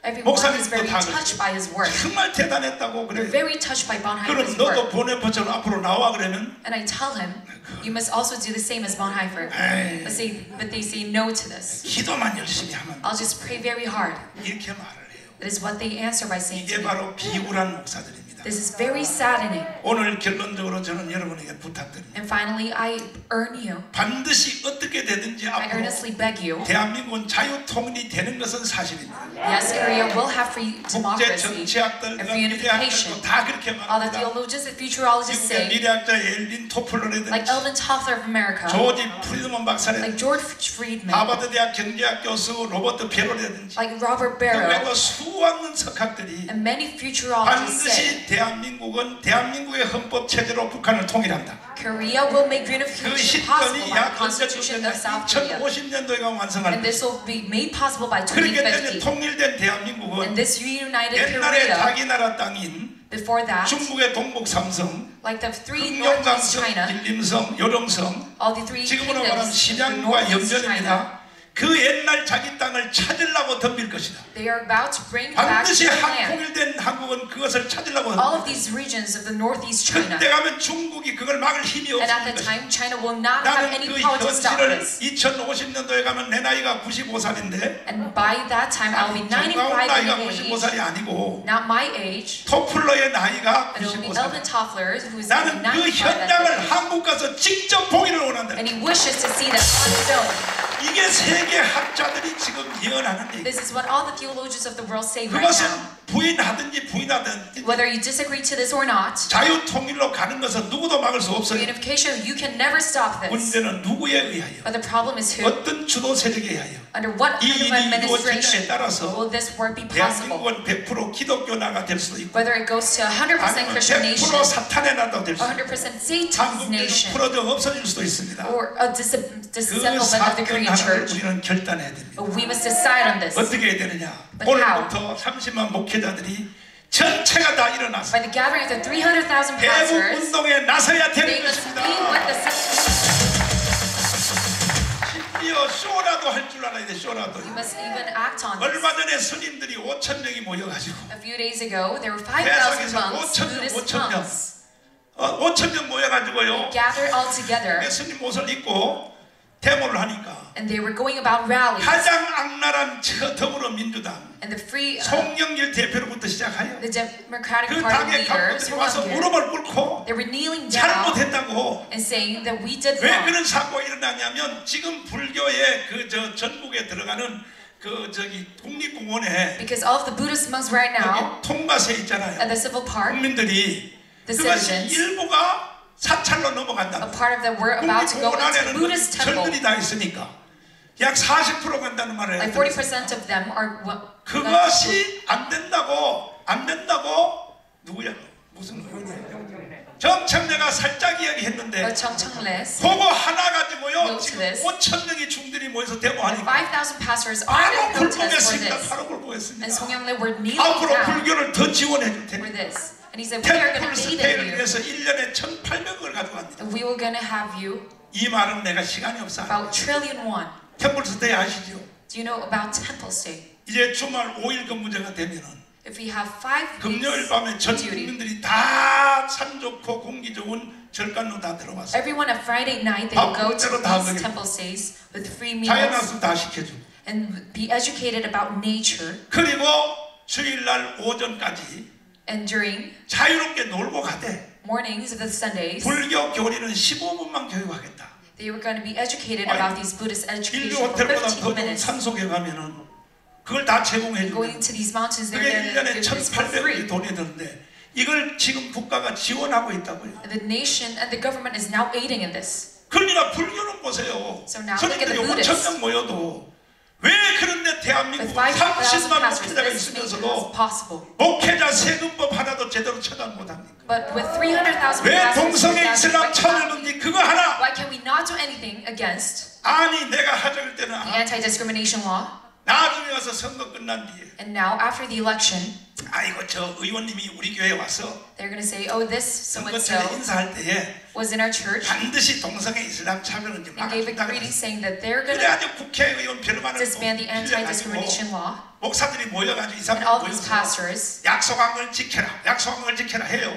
everyone is 목사님도 very 다 touched by his work. 정말 대단했다고 They're 그래요. very touched by 그럼 Bonhoeffer's 너도 work. 보네퍼처럼 앞으로 나와 그러면 And I tell him, you must also do the same as Bonhoeffer. 에이, But they say no to this. 기도만 열심히 하면 I'll just pray very hard. 이렇게 말을 해요. That is what they answer by saying to 이게 me. 바로 비굴한 목사들입니다. This is very saddening. 오늘 결론적으로 저는 여러분에게 부탁드립니다. And finally, I urge you, 반드시 어떻게 되든지 I 앞으로 earnestly beg you, 대한민국은 자유통일이 되는 것은 사실입니다. yes, Korea will have free 국제 democracy 정치학들, and free unification. 미래학들도 다 그렇게 All the 말합니다. theologians and futurologists 미국의 say, 미래학자 엘빈 토플러라든지 like Elvin Toffler of America, 조지 프리드먼 like 박사라든지 George Friedman, 하버드 대학 경제학 교수 로버트 베로라든지 like Robert Barrow, 외국 수많은 석학들이 and many futurologists 반드시 say, 대한민국의 헌법 체제로 북한을 통일한다. Korea will make 그 reunification possible 시점이 by the 약 Constitution of South Korea. 2050년도에 완성할 And 때 this will be made possible by 그렇기 때문에 2050. 통일된 And 대한민국은 this reunited 옛날에 Korea, 자기 나라 땅인 before that, 중국의 동북 삼성, like the three northeast 흥룡강성, China, 일림성, 요령성, all the three 지금으로 말하면 kingdoms, the 신양과 northeast China, 염전입니다. 그 옛날 자기 땅을 찾으려고 덤빌 것이다. they are about to bring back 반드시 their land. 통일된 한국은 그것을 찾으려고 All 덤빌 of these regions of the northeast China. 그때 가면 중국이 그걸 막을 힘이 And 없을 at the 것이다. time, China will not have 나는 any 그 power to stop 현실을 this. 2050년도에 가면 내 나이가 95살인데 And by that time, I will be 정가운 95 나이가 in age, 95살이 아니고 not my age, 토플러의 나이가 but it will be 95살. Elvin Toffler, who is 나는 그 95 at 현장을 that age. 한국 가서 직접 보기를 원한다. And he wishes to see that on his own. 이게 세계 학자들이 지금 예언하는 얘기. This is what all the theologians of the world say right 그것은 now. 부인하든지 부인하든지 Whether you disagree to this or not, 자유통일로 가는 것은 누구도 막을 수 없어요. unification, you can never stop this. 문제는 누구에 의하여, But the problem is who? 어떤 주도 세력에 의하여 Under what 이 kind of 일이 administration 이루어지느냐에 따라서 will this work be possible? 대한민국은 100% 기독교 나라가 될 수도 있고 Whether it goes to 100% 아니면 Christian 100% nation, 사탄의 나라가 될 수도 있고 100% Satan's 한국교회는 nation, 풀어져 없어질 수도 있습니다. or a 그 dissettlement of the Korean 사건 하나를 church. 우리는 결단해야 됩니다. But we must decide on this. 어떻게 해야 되느냐? But 오늘부터 30만 목회자들이 전체가 다 일어나서 By the gathering of the 300,000 대북 pastors, 운동에 나서야 they 되는 must be 것입니다. with the 심지어 쇼라도 할 줄 알아야 돼. 쇼라도. You must even act on this. 얼마 전에 스님들이 5,000명이 모여가지고 A few days ago, there were 5,000 대상에서 monks, 5,000명, Buddhist 5,000명. monks, 5,000명 모여가지고요. gathered all together, 스님 옷을 입고 데모를 하니까 and they were going about rallies. 가장 악랄한 더불어민주당 And the free, 송영길 대표로부터 시작하여 the Democratic 그 Party 당의 leaders, 간부들이 와서 Songyul, 무릎을 꿇고 they were kneeling down 잘못했다고. and saying that we did 왜 wrong. 그런 사고가 일어나냐면 지금 불교의 전국에 들어가는 국립공원에 Because all of the Buddhist monks right now, 여기 통과세 at 있잖아요. the civil park, 국민들이 the 그것이 citizens, 일부가 사찰로 넘어간다. a part of them were about to go 국립공원 into the 안에는 Buddhist temple. 절들이 다 있으니까 약 40% 간다는 말을 Like 해요. 40% of them are 그것이 안 된다고 누구야? 무슨 정청래가 살짝 이야기했는데 Chung Chung Lis. 그거 하나 가지고요 Note 지금 to this. 5,000명이 중들이 모여서 데모하니까 5,000 pastors are 바로 in protest for 굴복했습니다. this. 바로 굴복했습니다. And Songyul Lee were kneeling 앞으로 down 불교를 더 지원해 줄 for 테니 this. And he said, we are going 템플 to aid 스테이를 you. 위해서 1년에 1,800억을 가져갑니다. And we were going to have you 이 말은 내가 시간이 없어. about trillion won. 템플 스테이 아시죠? Do you know about temple stay? 이제 주말 5일 근무제가 되면은 If we have 5 금요일 weeks 밤에 전 duty, 국민들이 다 산 좋고 공기 좋은 절간로 다 들어왔어요. everyone at Friday night they will go to 공짜로 다 these 먹여요. temple stays with free meals 자연학습 다 시켜주고 and be educated about nature. 그리고 주일날 오전까지 And during 자유롭게 놀고 가되 mornings of the Sundays, 불교 교리는 15분만 교육하겠다. they were going to be educated about these Buddhist 인류 education for 호텔보다 15 더 좋은 minutes. 산속에 가면은 그걸 다 제공해 Going 주고 to these mountains, they're 그게 going to 1년에 give this for 1,800억이 free. 돈이 드는데 이걸 지금 국가가 지원하고 있다고요. The nation and the government is now aiding in this. 그러니까 불교는 보세요. So now look at 스님들이 the Buddhists. 5,000명 모여도 왜 그런데 With 대한민국은 5,000 30만 pastors, 목회자가 this makes 있으면서도 it possible. 목회자 세금법 하나도 제대로 처단 못합니까? But with 300,000 왜 pastors, 동성애 이슬람 why 차별금지 그거 하나 can we not do anything against 아니 내가 하자할 때는 the anti-discrimination law? 나중에 와서 선거 끝난 뒤에 And now, after the election, 아이고 저 의원님이 우리 교회에 와서 they're going to say, oh, this so-and-so 선거철에 인사할 때에 was in our church 반드시 동성애 이슬람 차별금지 and gave a 막아준다 greeting 그랬어요. saying that they're going to 그래가지고 국회의원 별반을 disband the 빌려가지고 anti-discrimination law. 목사들이 모여가지고 이 And 사람들 all these 모여서 pastors 약속한 걸 지켜라 약속한 걸 지켜라 해요.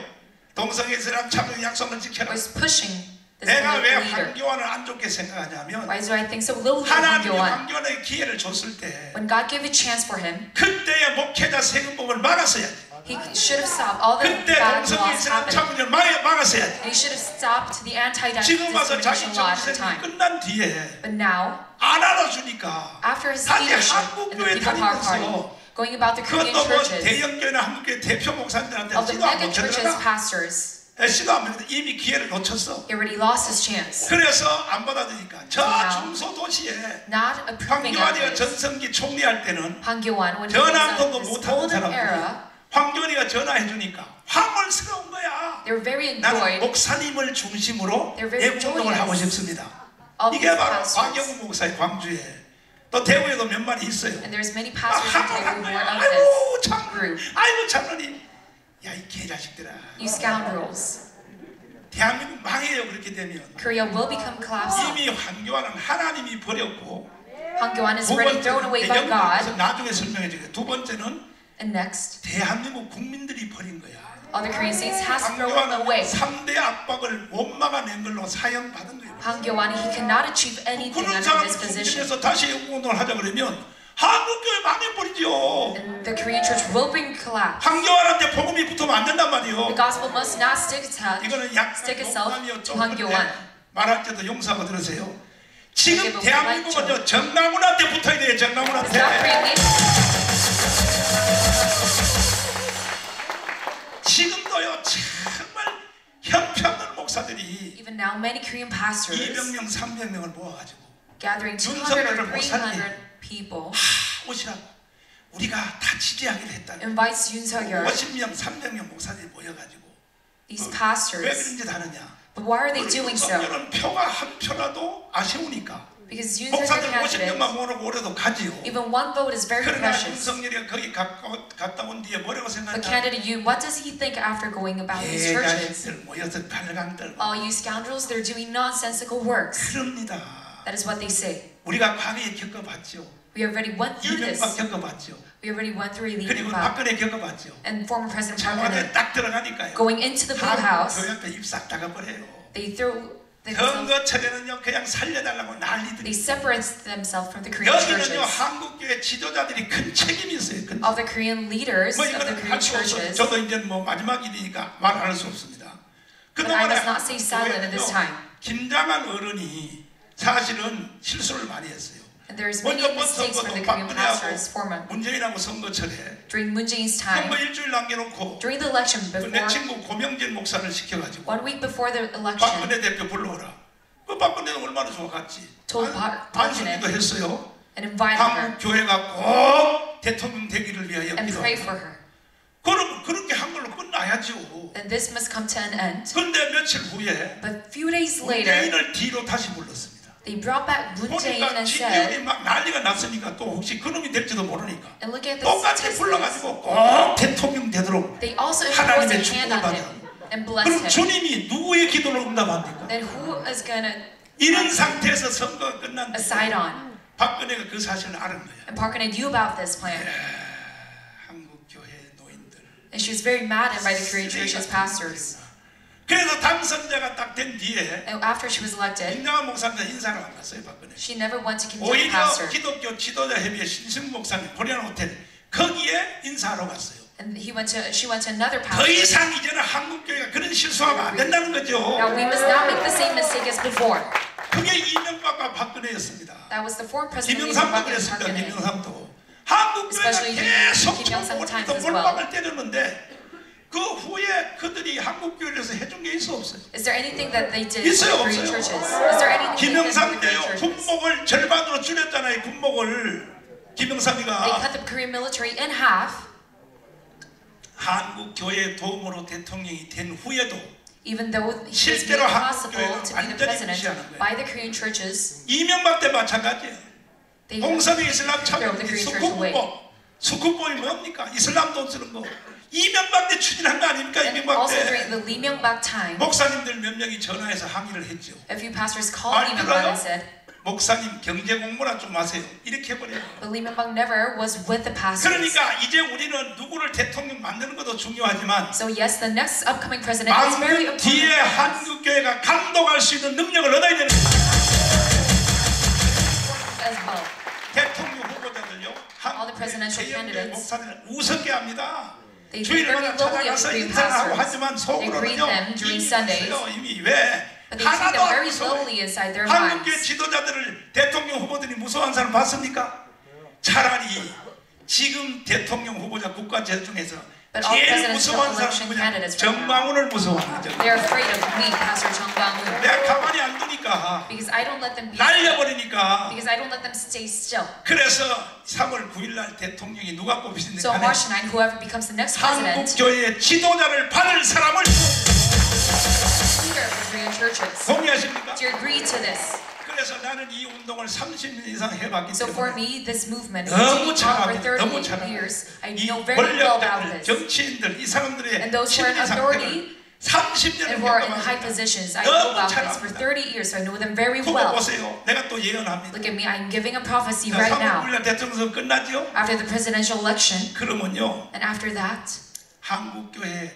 동성애 이슬람 차별 약속을 지켜라. was pushing this 내가 왜 political leader. 황교안을 안 좋게 생각하냐면 Why do I think so lowly of 하나님이 Hangyoan? 황교안에게 기회를 줬을 때 When God gave a chance for him, 그때의 목회자 세금법을 막았어야지. he should have stopped all the 그때 bad 동성애 laws 이슬람 happening. 차별을 막았어야지. And he should have stopped the 지금 와서 자기 anti-discrimination law at the 정세이 time. 끝난 뒤에 But now, 안 알아주니까 after his 다시 leadership in the 한국교회 People Power Party, 다니면서 going about the Korean 그것도 뭐 churches, 대형교회나 한국교회 대표 목사님들한테 of the 시도 안 mega churches 못했잖아. pastors, 시도 안 못했는데 이미 기회를 놓쳤어. he already lost his chance. 그래서 안 받아들이니까 저 now, 중소도시에 Not approving of 황교안이가 this. 전성기 총리할 때는 Hangyoan, when he was 전화통도 in his 못하는 golden 사람들 era, 황교안이가 전화해 주니까 황홀스러운 거야. they were very 나는 enjoyed. 목사님을 중심으로 They're very 애국운동을 joyous. 하고 싶습니다. All 이게 these 바로 pastors. 박영우 목사의 광주에 또 대구에도 몇 마리 있어요. And there's many pastors in Daegu 한번 who 거야. are of 아이고 this 참, group. 아이고 참으니 야이 개자식들아. You scoundrels. 대한민국 망해요 그렇게 되면. Korea will become collapsed. 이미 황교안은 하나님이 버렸고 Hangyoan is 두 already thrown 번째는 away by 배경에서 God. 나중에 설명해 주게. 두 번째는 And next, 대한민국 국민들이 버린 거야. all the Korean states has thrown 황교안은 away. 3대 압박을 못 막아낸 걸로 사형받은 거예요. Hangyoan, he cannot achieve anything 그런 under 사람을 this position. 중심해서 다시 애국운동을 하자 그러면 한국교회 망해버리죠. And the Korean church will bring collapse. 황교안한테 복음이 붙으면 안 된단 The 말이에요. gospel must not stick 이거는 약간 itself 농담이었죠. to Hangyoan. 말할 때도 용서하고 들으세요. 지금 대한민국은 정강훈한테 붙어야 돼요. 정강훈한테. 지금도요 정말 형편없는 목사들이 Even now, many Korean pastors 200명, 300명을 모아가지고 gathering 200 or 300 people 오시라고 우리가 다 지지하기로 했다. invites Yoon Suk-yeol, 50명, 300명 목사들이 모여가지고 these 왜 pastors. 그런 짓 하느냐? But why are they doing so? 윤석열은 표가 한 표라도 아쉬우니까 Because Yoon Suk-yeol 목사들 50명만 candidates, 모으고 오래도 가지요. even one vote is very 그러나 precious. 윤석열이 거기 갔다 온 뒤에 뭐라고 But 생각하냐? candidate Yoon, what does he think after going about these churches? 자식들 모여서 발광들 All you scoundrels, they're doing nonsensical works. 그럽니다. That is what they say. 우리가 과거에 겪어봤죠. We already went through this. 이명박 겪어봤죠. We already went through Lee 그리고 Myung-bak 박근혜 겪어봤죠. and former President Park 청와대 Geun-hye. 딱 들어가니까요. Going into the Blue House, 교회 앞에 입싹 다가버려요. they throw 선거철에는요 그냥 살려달라고 난리들이. they separate themselves from the Korean 여기는요 churches. 한국교회 지도자들이 큰 책임이 있어요. 큰 All the Korean leaders 뭐 of the 이거는 Korean 할 수 없어요. churches. 저도 이제 뭐 마지막 일이니까 말할 수 없습니다. But I must not stay silent at this time. 김장한 어른이 사실은 실수를 많이 했어요. And there's many mistakes from the Korean pastors former 문재인하고 선거철에 during Moon Jae-in's time. 선거 일주일 남겨놓고 During the election, 내 before 친구 고명진 목사를 시켜가지고 1 week before the election, 박근혜 대표 불러오라. 그 박근혜는 얼마나 좋아갔지. told 반성기도 했어요. and invited her 한국 교회가 꼭 대통령 되기를 위하여 and pray for 기도하라. her. 그럼 그렇게 한 걸로 끝나야죠. Then this must come to an end. 그런데 며칠 후에 But few days later, 문재인을 뒤로 다시 불렀습니다. they brought back Moon Jae-in 보니까 and 진영이 said, 막 난리가 났으니까 또 혹시 그놈이 될지도 모르니까 and look at this 똑같이 test. 불러가지고 꼭 대통령 되도록 They also imposed a 하나님의 hand 축복을 on 받아. him and blessed 그럼 him. 주님이 누구의 기도를 응답합니까? Then who is gonna 이런 상태에서 선거가 끝난 aside on? 박근혜가 그 사실을 알은 거야. And Park Geun-hye knew about this plan. 한국 교회 노인들. And she was very maddened by the Korean church's pastors. 그래서 당선자가 딱 된 뒤에 And after she was elected, 김장한 목사님도 인사를 안 갔어요, 박근혜. she never went to Kim 오히려 pastor. 기독교 지도자 협의회 신승 목사님 코리안 호텔 거기에 인사하러 갔어요. And she went to another 더 pastor. 이상 이제는 한국 교회가 그런 실수하면 안 된다는 거죠. Now we must not make the same mistake as before. 그게 이명박과 박근혜였습니다. That was the former president Lee 김영삼도 Myung-bak and Park 그랬습니다. Geun-hye. 김영삼도 한국 교회가 Especially 계속 Kim Young-sam times 정부로부터 as well. 몰빵을 때렸는데 그 후에 그들이 한국 교회를 위해서 해준 게 있어 없어요? Is there anything that they did for 있어요, the Korean 없어요? churches? Is there anything they did for 김영삼 the 때요 Korean churches? 군목을 절반으로 줄였잖아요. 군목을 They 김영삼이가 cut the Korean military in half. 한국 교회의 도움으로 대통령이 된 후에도 Even though he was made 실제로 possible 한국 to be the 교회를 president 완전히 무시하는 거예요. by the Korean churches, 이명박 때 마찬가지예요. they 홍석의 이슬람 throw the 참여기 Korean church away. 수쿠보이 뭡니까? 이슬람 돈 쓰는 거. 이명박 때 추진한 거 아닙니까? And 이명박 also during 때 the Lee Myung-bak time, 목사님들 몇 명이 전화해서 항의를 했죠. a few pastors called Lee Myung-bak and said, 목사님 경제 공부나 좀 하세요. 이렇게 해버려요. but Lee Myung-bak never was with the pastors. 그러니까 이제 우리는 누구를 대통령 만드는 것도 중요하지만 So yes, the next upcoming president is very 만든 important 뒤에 for us. 한국 교회가 감독할 수 있는 능력을 얻어야 되는 거예요. As well. 대통령 후보자들요. All the presidential 한국교회 candidates, 목사들을 우습게 합니다. They think very 주일마다 lowly of the 찾아가서 Korean 인사를 하고 pastors. 하지만 They greet 속으로는요 them during 이미 Sundays, 있어요. 이미 왜 but they treat them 하나도 very 안 무서워요. lowly inside their 한국교회 minds. 지도자들을 대통령 후보들이 무서워하는 사람 봤습니까? 차라리 지금 대통령 후보자 국가제일 중에서 But all 제일 presidential 무서워하는 사람은 election 그냥 candidates right now, 정광훈을 무서워하는 거죠. they're afraid of me, Pastor Chung Kwang-woo, 내가 가만히 안 두니까 because I don't let them be still, 날려버리니까 because I don't let them stay still. 그래서 3월 9일 날 대통령이 누가 뽑히는지 So on 간에 March 9, whoever becomes the next president, 한국교회의 지도자를 받을 사람을 leader of the Korean churches. 동의하십니까? Do you agree to this? 그래서 나는 이 운동을 30년 이상 해봤기 So for 때문에 me, this movement, 너무 continuing on for 잘합니다. 너무 30 잘합니다. years, I 이 know very well about 권력자들, this. 정치인들, 이 사람들의 And those who are in 심리 authority 상태를 30년을 and who are in high 경험합니다. positions, I know 너무 about this for 잘합니다. 30 years, so I know them very 그거 well. 보세요. 내가 또 예언합니다. Look at me, I'm giving a prophecy 자, right 3월 now. 9일 날 대통령 선거 끝나죠? After the presidential election, 그러면요 and after that, 한국교회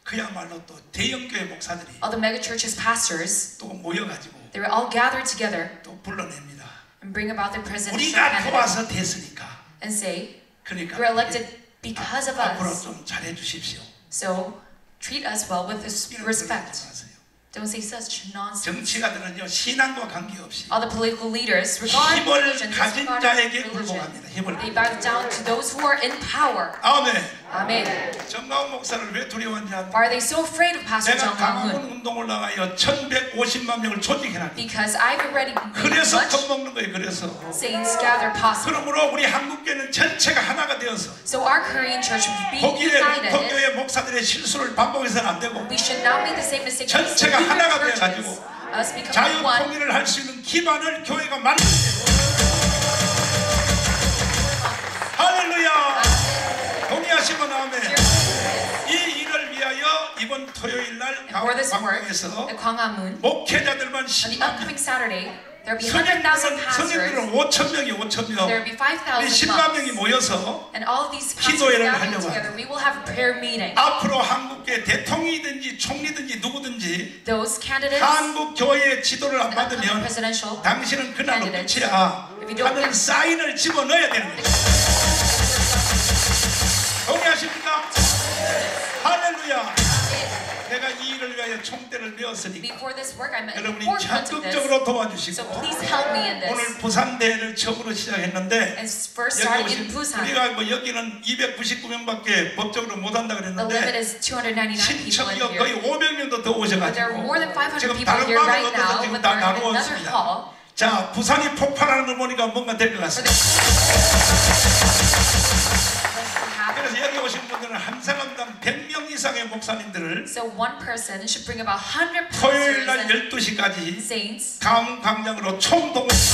그야말로 또 대형교회 목사들이 all the megachurches pastors, 또 모여가지고 they were all gathered together 또 불러냅니다. and bring about the presidential 우리가 candidate 도와서 됐으니까 and say, 그러니까 you're elected because of 앞으로 us. 좀 잘해 주십시오. So treat us well with this 이런 소리 하지 respect. 마세요. Don't say such nonsense. 정치가들은요 신앙과 관계없이 All the political leaders, regarding 힘을 religion, 가진 disregarding 자에게 religion, 굴복합니다. 힘을. they bow down to those who are in power. 아멘. Amen. 정가훈 목사를 왜 두려워하는지 아세요? Why are they so afraid of Pastor 내가 Jung 강화군 Kwang-hoon? 운동을 나가요 1150만 명을 조직해놨기. Because I've already made 그래서 much 겁먹는 거예요. 그래서 saints gather possible. 그러므로 우리 한국교회는 전체가 하나가 되어서 So our Korean church be united. 독교의 목사들의 실수를 반복해서는 안 되고 We should not make the same mistake. 전체가 하나가 churches. 되어가지고 Us becoming 자유 one. 통일을 할 수 있는 기반을 교회가 만들어야 돼요. 할렐루야. 동의하시면 아멘. 이 일을 위하여 이번 토요일 날 For this work, 광화문에서 at Gwanghwamun, 목회자들만 on the 10만 명, upcoming Saturday, there will be 100,000 성인들은 pastors. 5천 명이 5천 명, There will be 5,000 10만 명이 monks. 모여서 And all of these pastors 기도회를 gathering 하려고 together, we will have a prayer meeting. 앞으로 한국의 대통령이든지 총리든지 누구든지 Those candidates 한국 교회의 지도를 안 and upcoming 받으면 presidential 당신은 그날로 candidates, 끝이야 if you don't 하는 get- 사인을 집어넣어야 되는 거예요. 동의하십니까? 할렐루야. 내가 이 일을 위하여 총대를 메었으니까 Before this work, I'm at the 여러분이 forefront of this. 적극적으로 So 도와주시고 please help me in 오늘 this. 부산 대회를 처음으로 시작했는데 And first 여기 starting 오신 in Busan. 우리가 뭐 여기는 299명밖에 법적으로 못 한다 The limit 그랬는데 is 299 people in 신청이 here. 거의 500명도 더 But there are 오셔가지고 more than 500 지금 people 다른 here 방을 right 얻어서 now, 지금 but 다 they're in another 나누었습니다. hall. 자, 부산이 폭발하는 걸 보니까 뭔가 될 것 같습니다. 그래서 여기 오신 분들은 한 사람당 100명 이상의 목사님들을 So one person should bring about 100 토요일 pastors 날 and 12시까지 saints. 강 광장으로 총동원 12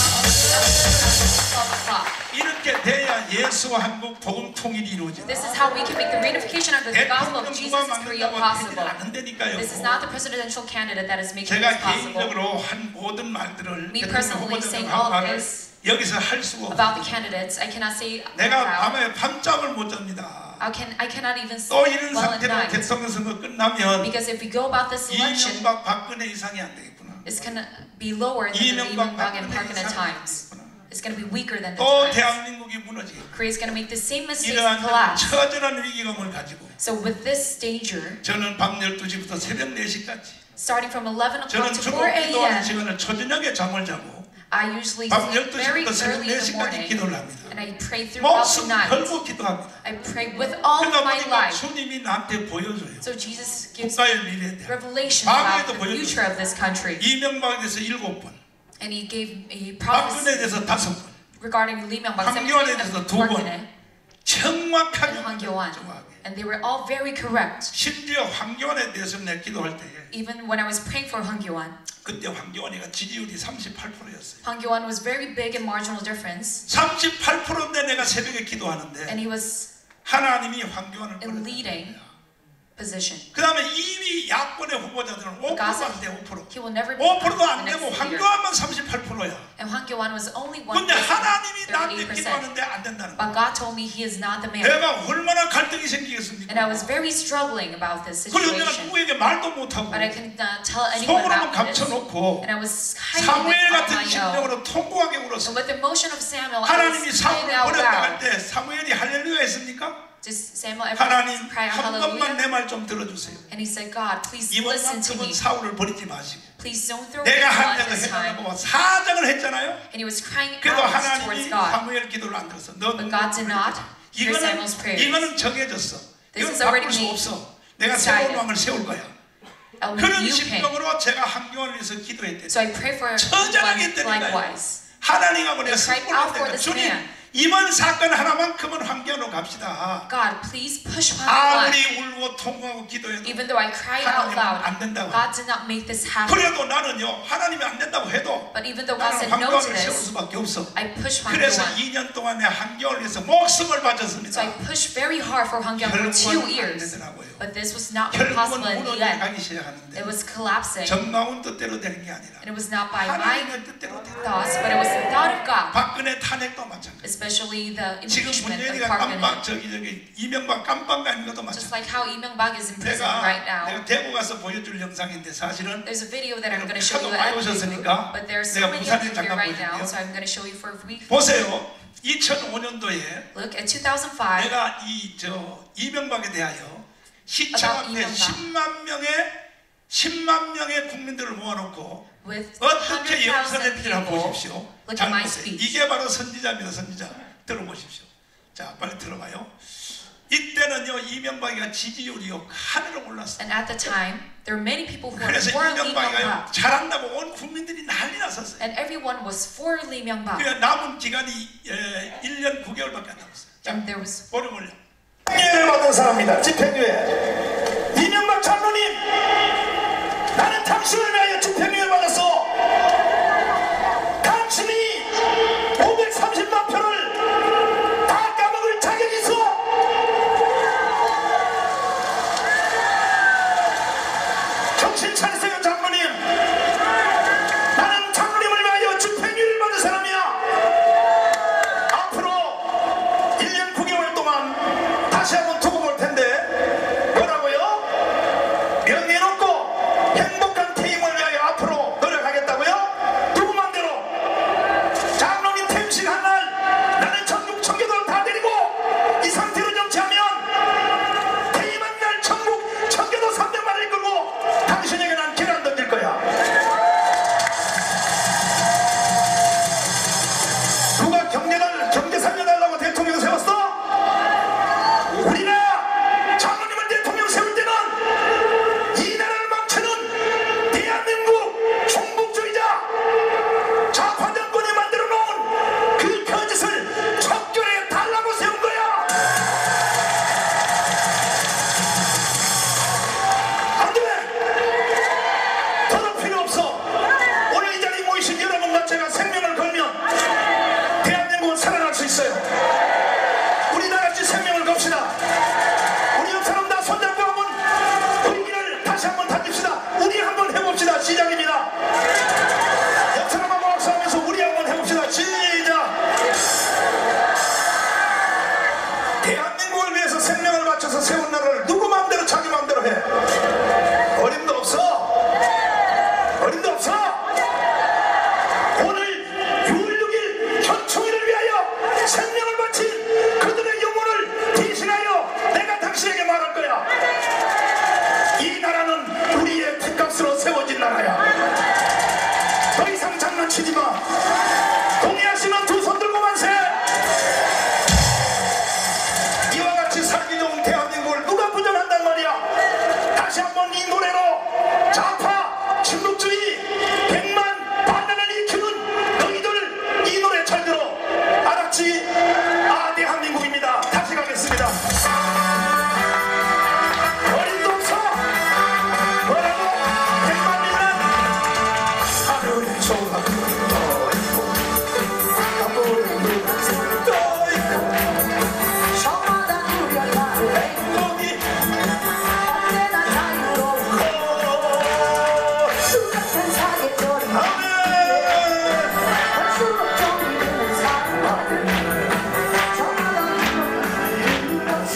o'clock. 이렇게 돼야 예수와 한국 복음 통일이 이루어진다. This is how we can make the reunification of the gospel of Jesus 대통령 and Korea 누가 possible. 만든다고 안 된다니까요. This is not the presidential candidate that is making 제가 this possible. 개인적으로 한 모든 말들을 Me 대통령 personally 후보자들 saying 한 all of 말을 this 여기서 할 수가 about the 없어요. candidates, I cannot say 내가 out. 밤에 밤잠을 못 잡니다. I cannot even 또 sleep 이런 well at 상태로 night. 대통령 선거 끝나면 Because if we go about this election, 이명박 박근혜 이상이 안 되겠구나. it's going to be lower than the 이명박 Lee and Park 박근혜 at 이상이 times. 되겠구나. It's going to be weaker than the 또 times. 대한민국이 무너지겠구나. Korea is going to make the same mistakes and 이러한 collapse. 처절한 위기감을 가지고 So with this danger, 저는 밤 12시부터 새벽 4시까지 starting from 11 저는 o'clock to 주로 4 기도하는 a.m., 시간을 초저녁에 잠을 자고 I usually 밤 sleep very 12시부터 새벽 early in the 4시까지 morning 기도를 합니다. and I pray throughout the 목숨 night. 걸고 기도합니다. I pray with all of 그러다 my 보니까 life. 주님이 나한테 보여줘요. So Jesus gives 국가의 미래에 대한 revelation about 과거에도 the future of this country. 이명박에 대해서 7번, And he gave a 박근혜에 prophecy 대해서 5번 regarding Lee Myung-bak, 황교안에 17 대해서 and 2번 Park Geun-hye 정확하게 and Hwang Kyo-an. 정확하게. And they were all very correct. 심지어 황교안에 대해서 내가 기도할 때에 Even when I was praying for Hwang Kyo-an, 그때 황교안이가 지지율이 38%였어요. Hwang Kyo-an was very big in marginal difference. 38%인데 내가 새벽에 기도하는데 And he was 하나님이 황교안을 in 보냈어요. leading position. 그 다음에 이미 야권의 후보자들은 5%도 안 돼, 5%. He will never be 5%도 안 the 되고 next leader. 황교안만 38%야. And Hwang Kyo-an was only one 근데 하나님이 나한테 38%. 기도하는데 안 된다는 거야. But God told me he is not the man. 내가 얼마나 갈등이 생기겠습니까? And I was very struggling about this 그래서 내가 situation. 누구에게 말도 못하고 But I couldn't tell anyone 속으로만 about this. 감춰놓고 And I was hiding 사무엘 it on 같은 my own. 심령으로 통곡하게 And 울었어. with the emotion of Samuel, I 하나님이 was 사무엘 crying out 버렸다 할 loud. 때 사무엘이 할렐루야 했습니까? Did Samuel ever 하나님 cry out 한 번만 hallelujah? 내 말 좀 들어주세요. And he said, God, please listen to 이번만큼은 me. 사울을 버리지 마시고 Please don't throw me 내가 out 한 this 대로 time. 해달라고 사정을 했잖아요. And he was crying 그래도 out 하나님이 towards God. 사무엘 기도를 안 들었어. 너 But God did not hear Samuel's prayers. 이거는 정해졌어. This 이건 is already 바꿀 수 made. 없어. 내가 decided. 새로운 왕을 세울 거야. I'll 그런 rebuke him. 심령으로 제가 한교안을 위해서 기도했대. So I pray for 처절하게 one 때리니까요. likewise. 하나님하고 내가 cried out for 승부를 this 주님 man. 이번 사건 하나만큼은 황교안으로 갑시다. God, please push Hwang Kyo-an. 아무리 울고 통곡하고 기도해도 Even though I cried out 하나님은 안 loud, 된다고. God did not make this happen. 그래도 나는요 하나님이 안 된다고 해도 But even though God 나는 said no to 황교안을 세울 this, 수밖에 없어. I pushed Hwang 그래서 Kyo-an. 2년 동안 내 한교안을 위해서 목숨을 So I 바쳤습니다. pushed very hard for Hwang Kyo-an for 2 결국은 안 years. 되더라고요. But this was not 결국은 possible in the 무너져 end. 가기 시작하는데 It was collapsing. 정마운 뜻대로 되는 게 아니라 And it was not by my 하나님의 뜻대로 되는 thoughts, but it was the thought of God. 박근혜 탄핵도 마찬가지. Especially the 지금 impeachment of 문재인이가 Park Geun-hye. 깜빡 저기 이명박 깜빡 가는 것도 Just 마찬가지. like how Lee Myung-bak is in prison right 내가 now. 대구 가서 보여줄 영상인데 사실은 There's a video that I'm going to show 하도 you 많이 at 오셨으니까 but there are so 내가 many 부산에 of you here 잠깐 right now, 보여줄게요. so I'm going to show you for a brief. 보세요. 2005년도에 Look at 2005. 내가 이명박에 대하여 시청 About 앞에 이명박. 10만 명의 10만 명의 국민들을 모아놓고 with 어떻게 100,000 연설했는지 한번 people. 보십시오. Look 잘 at my 보세요. speech. 이게 바로 선지자입니다. 선지자. 들어보십시오. 자, 빨리 들어봐요. 이때는요, 이명박이가 지지율이요 하늘을 올랐어요. And at the time, there were many people who were 그래서 for Lee 이명박이가 Myung-bak. 잘한다고 온 국민들이 난리 났었어요. And everyone was for Lee Myung-bak. 그 남은 기간이 1년 9개월밖에 안 남았어요. 자, And there was 보름 올려. 집행유예를 받은 사람입니다. 집행유예. 이명박 장로님, 나는 당신을 위하여 집행유예 받았어. 당신이 530만 표를 다 까먹을 자격이 있어. 정신 차리세요, 장로님. 나는 장로님을 위하여 집행유예를 받은 사람이야. 앞으로 1년 9개월 동안 다시 한번 두고 볼 텐데 뭐라고요? 명예롭고 행복한 퇴임을 위하여 앞으로 노력하겠다고요? 누구 맘대로? 장로님 퇴임식한 날 나는 전국 청교도를 다 데리고 이 상태로 정치하면 퇴임한 날 전국 청교도 300만을 끌고 당신에게 난 계란 던질 거야. 누가 경제 살려달라고 대통령 세웠어? 우리가 장로님을 대통령 세울 때는 이 나라를 망치는 대한민국 종북주의자 좌파 정권이 만들어 놓은 그 거짓을 척결해 달라고 세운 거야. 안 돼. 더도 필요 없어. 오늘 이 자리에 모이신 여러분과 제가 생명을 걸면 대한민국은 살아날 수 있어요. 우리 다 같이 생명을 겁시다. 우리 옆 사람 다 손잡고 한번 의기를 다시 한번 다집시다. 우리 한번 해봅시다. 시작입니다. 옆 사람하고 악수하면서 우리 한번 해봅시다. 시작. 대한민국을 위해서 생명을 바쳐서 세운 나라를 누구 마음대로 자기 마음대로 해. 어림도 없어. 어림도 없어. 오늘 6월 6일 현충일을 위하여 생명을 바친 그들의 영혼을 대신하여 내가 당신에게 말할 거야. 이 나라는 우리의 피값으로 세워진 나라야. 더 이상 장난치지 마. 동의하시면 두 손 들고 만세. 이와 같이 살기 좋은 대한민국을 누가 부정한단 말이야. 다시 한번 이 노래로 좌파 침묵주의 100만 반란을 일으키는 너희들 이 노래 잘 들어. 알았지? 아, 대한민국입니다. 다시 가겠습니다. 어림도 없어. 뭐라고? 100만 민은 하늘이 좋아 떠 있고 아무리 떠 있고 저마다 누려가는 행복이 언제나 자유로운 수많은 사계절이 볼수록 정이 드는 사람들 저마다 누려가는 것이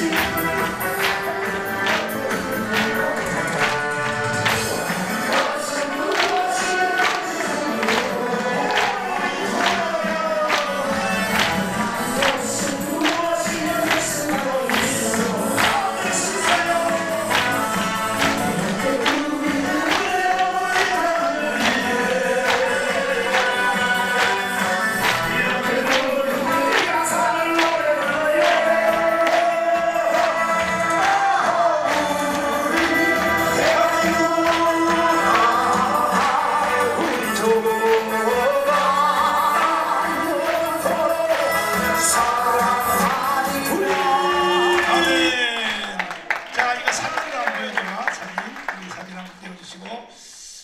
아멘. 자, 이거 사진을 한번 보여줘봐. 이 사진 한번 띄워주시고.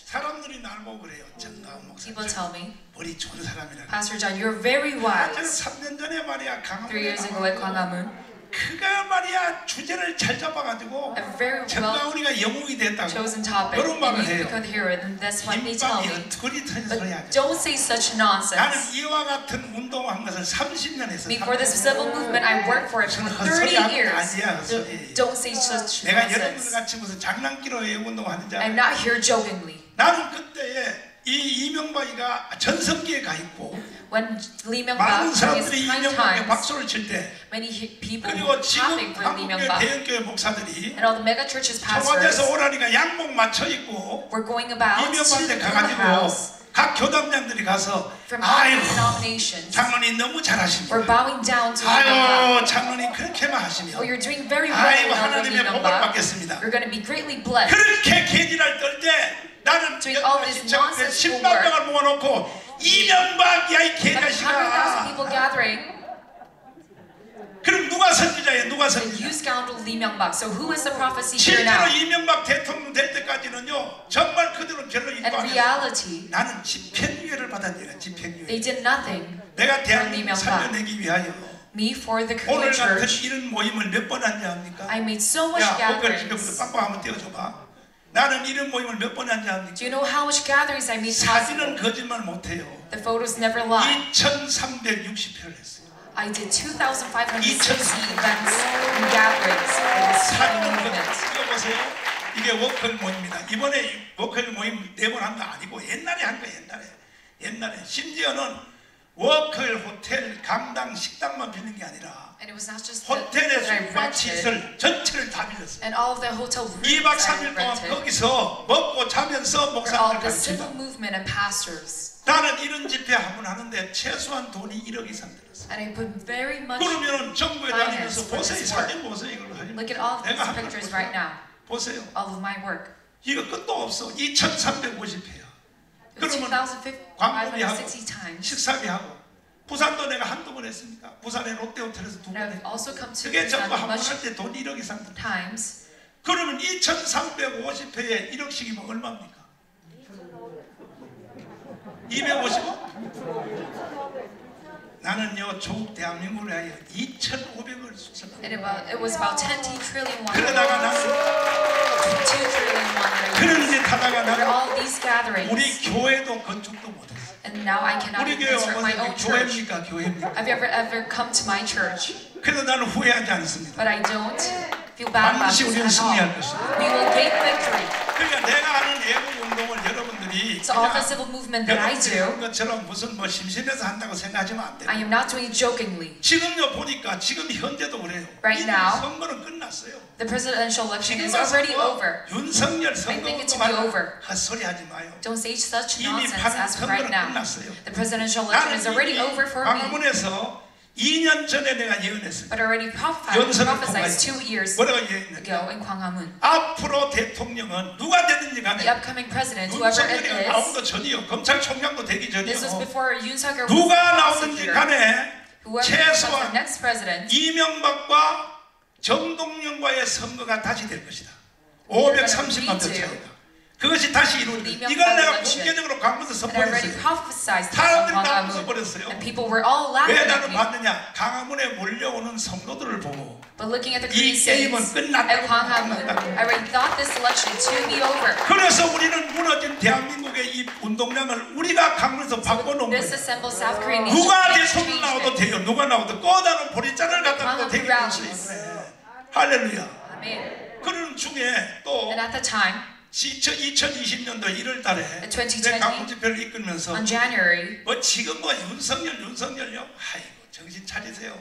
사람들이 날 보고 그래요. 정다운 목사님. people tell me, 머리 좋은 사람이라. Pastor John, you're very 저는 wise. 3년 전에 말이야 3 years ago at Gwangamun, 그가 말이야 주제를 잘 잡아가지고 a very well 정다운이가 영웅이 됐다고 chosen topic, 그런 말을 and you 해요. become the hero, and that's what they tell 김밥이 me. 털이 터진 소리 But 하죠. don't say such 나는 nonsense. 이와 같은 운동한 것을 30년 했어. Before this civil movement, I worked for it for 30 years. Don't say such 내가 여러분들 nonsense. 같이 무슨 장난기로 운동하는 줄 I'm 알아요. not here jokingly. 나는 그때에 이 이명박이가 전성기에 가 있고 When Lee 많은 Myung-bak during 사람들이 his prime 이명박에 times, 박수를 칠 때, many people 그리고 were 지금 clapping for Lee 한국의 Myung-bak, 대형교회 목사들이 and all the mega churches 청와대에서 pastors 오라니까 양복 맞춰 입고 were going about to 이명박한테 the 가가지고 house 각 교단장들이 가서 from all 아이고 denominations 장로님 너무 잘하십니다. were bowing down to Lee Myung-bak. 아유 장로님 그렇게만 하시면 Well, you're doing very well, 아이고 Elder Lee 하나님의 복을 Myung-bak. 받겠습니다. You're going to be greatly blessed. 그렇게 개지랄 떨 때 나는 Doing all this nonsense 10만 명을 모아놓고 이명박이야 이 Have 100,000 개자식아. people gathering. 그럼 누가 선지자예요? 누가 And 선지자? you scoundrel Lee Myung-bak. So who is the prophecy here 실제로 now? 이명박 대통령 될 때까지는요 정말 그들은 별로 In 일도 안 했어요. reality, 나는 집행유예를 받았냐. 집행유예. they did nothing. 내가 대한민국 이명박. 살려내기 위하여 Me for the Korean 오늘 같은 church, 이런 모임을 몇 번 하냐 합니까? I made so much 야, 목별 지금부터 gatherings. 빵빵 한번 띄워줘봐. 나는 이런 모임을 몇 번 하냐 합니까? Do you know how much gatherings I made 사진은 possible? 거짓말 못해요. The photos never lie. 2,360회를 했어요. I did 2,560 events and gatherings for this 사진은 movement. 찍어보세요. 이게 워컬 모임입니다. 이번에 워컬 모임 4번 한 거 아니고 옛날에 한 거예요. 옛날에 심지어는 워컬 호텔 강당 식당만 빌린 게 아니라 And it was not just 호텔의 that I 숙박 rented, 시설 전체를 다 빌렸어요. and all of the hotel 2박 rooms I 3일 동안 rented 거기서 먹고 자면서 for all 목사님을 the civil 가르친다. movement and pastors. 나는 이런 집회 한 번 하는데 최소한 돈이 1억 이상 들었어. And I put very much. 그러면은 정부에 다니면서 finance for 보세요. this 사진 work. 보세요. 이걸로 하지. Look at all of these 내가 한 걸 pictures 보세요. right now. 보세요. All of my work. 이거 끝도 없어. 2,350회야. It was 그러면 2,560 times. 식사비하고 부산도 내가 한두 번 했으니까 부산의 롯데호텔에서 두 And 번 I've 했고 also come to 그게 전부 Busan 한 번 much 할 때 돈 1억 이상 들어. times. 그러면 2,350회에 1억씩이면 얼마입니까? 250억? 나는요 조국 대한민국을 위하여 2,500을 숙성합니다. And it was about 10 trillion won. 그러다가 나는 2 trillion won. 그런 짓 하다가 For 나는 all these gatherings. 우리 교회도 건축도 못했어. And now I cannot 우리 even 교회 construct my 와서 own church. 교회입니까? 교회입니까? Have you ever come to my church? 그래도 나는 후회하지 않습니다. But I don't feel bad about 반드시 this 우리는 at 승리할 all. 것입니다. We will gain victory. 그러니까 내가 하는 예고 운동을 여러분들이 So all the civil movement that I 여러분들이 한 do, 것처럼 무슨 뭐 심심해서 한다고 생각하지면 안 돼요. I am not doing it jokingly. 지금요 보니까 지금 현재도 그래요. Right 이미 now, 선거는 끝났어요. The presidential election is 지금 already 와서 over. 윤석열 I 선거 think it to be over. 헛소리 하지 마요. Don't say such 이미 nonsense as of right 선거는 now. 끝났어요. The presidential election is already over for me. 광화문에서 2년 전에 내가 예언했습니다. But I already prophesied 연설을 2 years 뭐라고 예언했냐? ago in Gwanghwamun. 앞으로 대통령은 누가 되든지 간에 The upcoming president, whoever it 윤석열이 is, 나오도 전이요. 검찰총장도 되기 this was 전이요. before Yoon Suk-yeol was 누가 the 나오든지 prosecutor. 간에 Whoever becomes the 최소한 next president, 이명박과 정동영과의 선거가 다시 될 것이다. 530만 표 차이다. 그것이 다시 이루어진다. 이걸 내가 공개적으로 강문에서 and I already 선포했어요. prophesied this in 사람들이 다 Gwanghwamun. 웃어버렸어요. And people were all 왜 laughing at 나는 me. 봤느냐? 강화문에 몰려오는 성도들을 보고 But looking at the 이 Korean 게임은 saints 끝났다고 at Gwanghwamun, I already thought this election to be over. 그래서 우리는 무너진 대한민국의 이 운동량을 우리가 강문에서 바꿔놓은 This 거예요. assembled South Korean nation 누가 has 대통령 changed 나와도 it. 돼요. 누가 나와도 꼬다는 보리잔을 갖다 놓고 되게 될 수 있어요. 할렐루야. Amen. 그런 중에 또 And at the time, 2020년도 1월 달에 2020, 내 강문 집회를 이끌면서 on January, 뭐 지금 뭐 윤석열요? 아이고 정신 차리세요.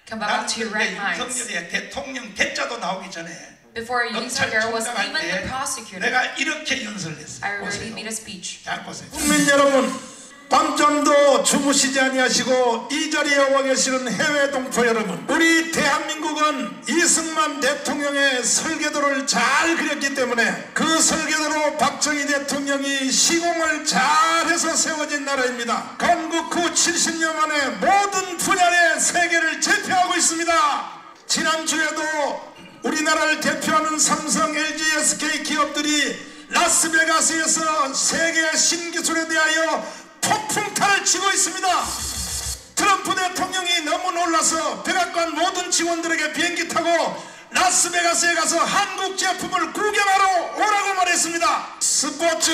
come 나는 back to your 그때 right minds. 윤석열의 대통령 대자도 나오기 전에 Before Yoon Suk-yeol was 검찰총장 even the 할 때 prosecutor, 내가 이렇게 연설을 I 했어요. already 보세요. made a speech. 잘 보세요. 국민 여러분, 밤잠도 주무시지 아니하시고 이 자리에 와 계시는 해외 동포 여러분, 우리 대한민국은 이승만 대통령의 설계도를 잘 그렸기 때문에 그 설계도로 박정희 대통령이 시공을 잘해서 세워진 나라입니다. 건국 후 70년 만에 모든 분야의 세계를 제패하고 있습니다. 지난주에도 우리나라를 대표하는 삼성, LG, SK 기업들이 라스베가스에서 세계 신기술에 대하여 폭풍타를 치고 있습니다. 트럼프 대통령이 너무 놀라서 백악관 모든 직원들에게 비행기 타고 라스베가스에 가서 한국 제품을 구경하러 오라고 말했습니다. 스포츠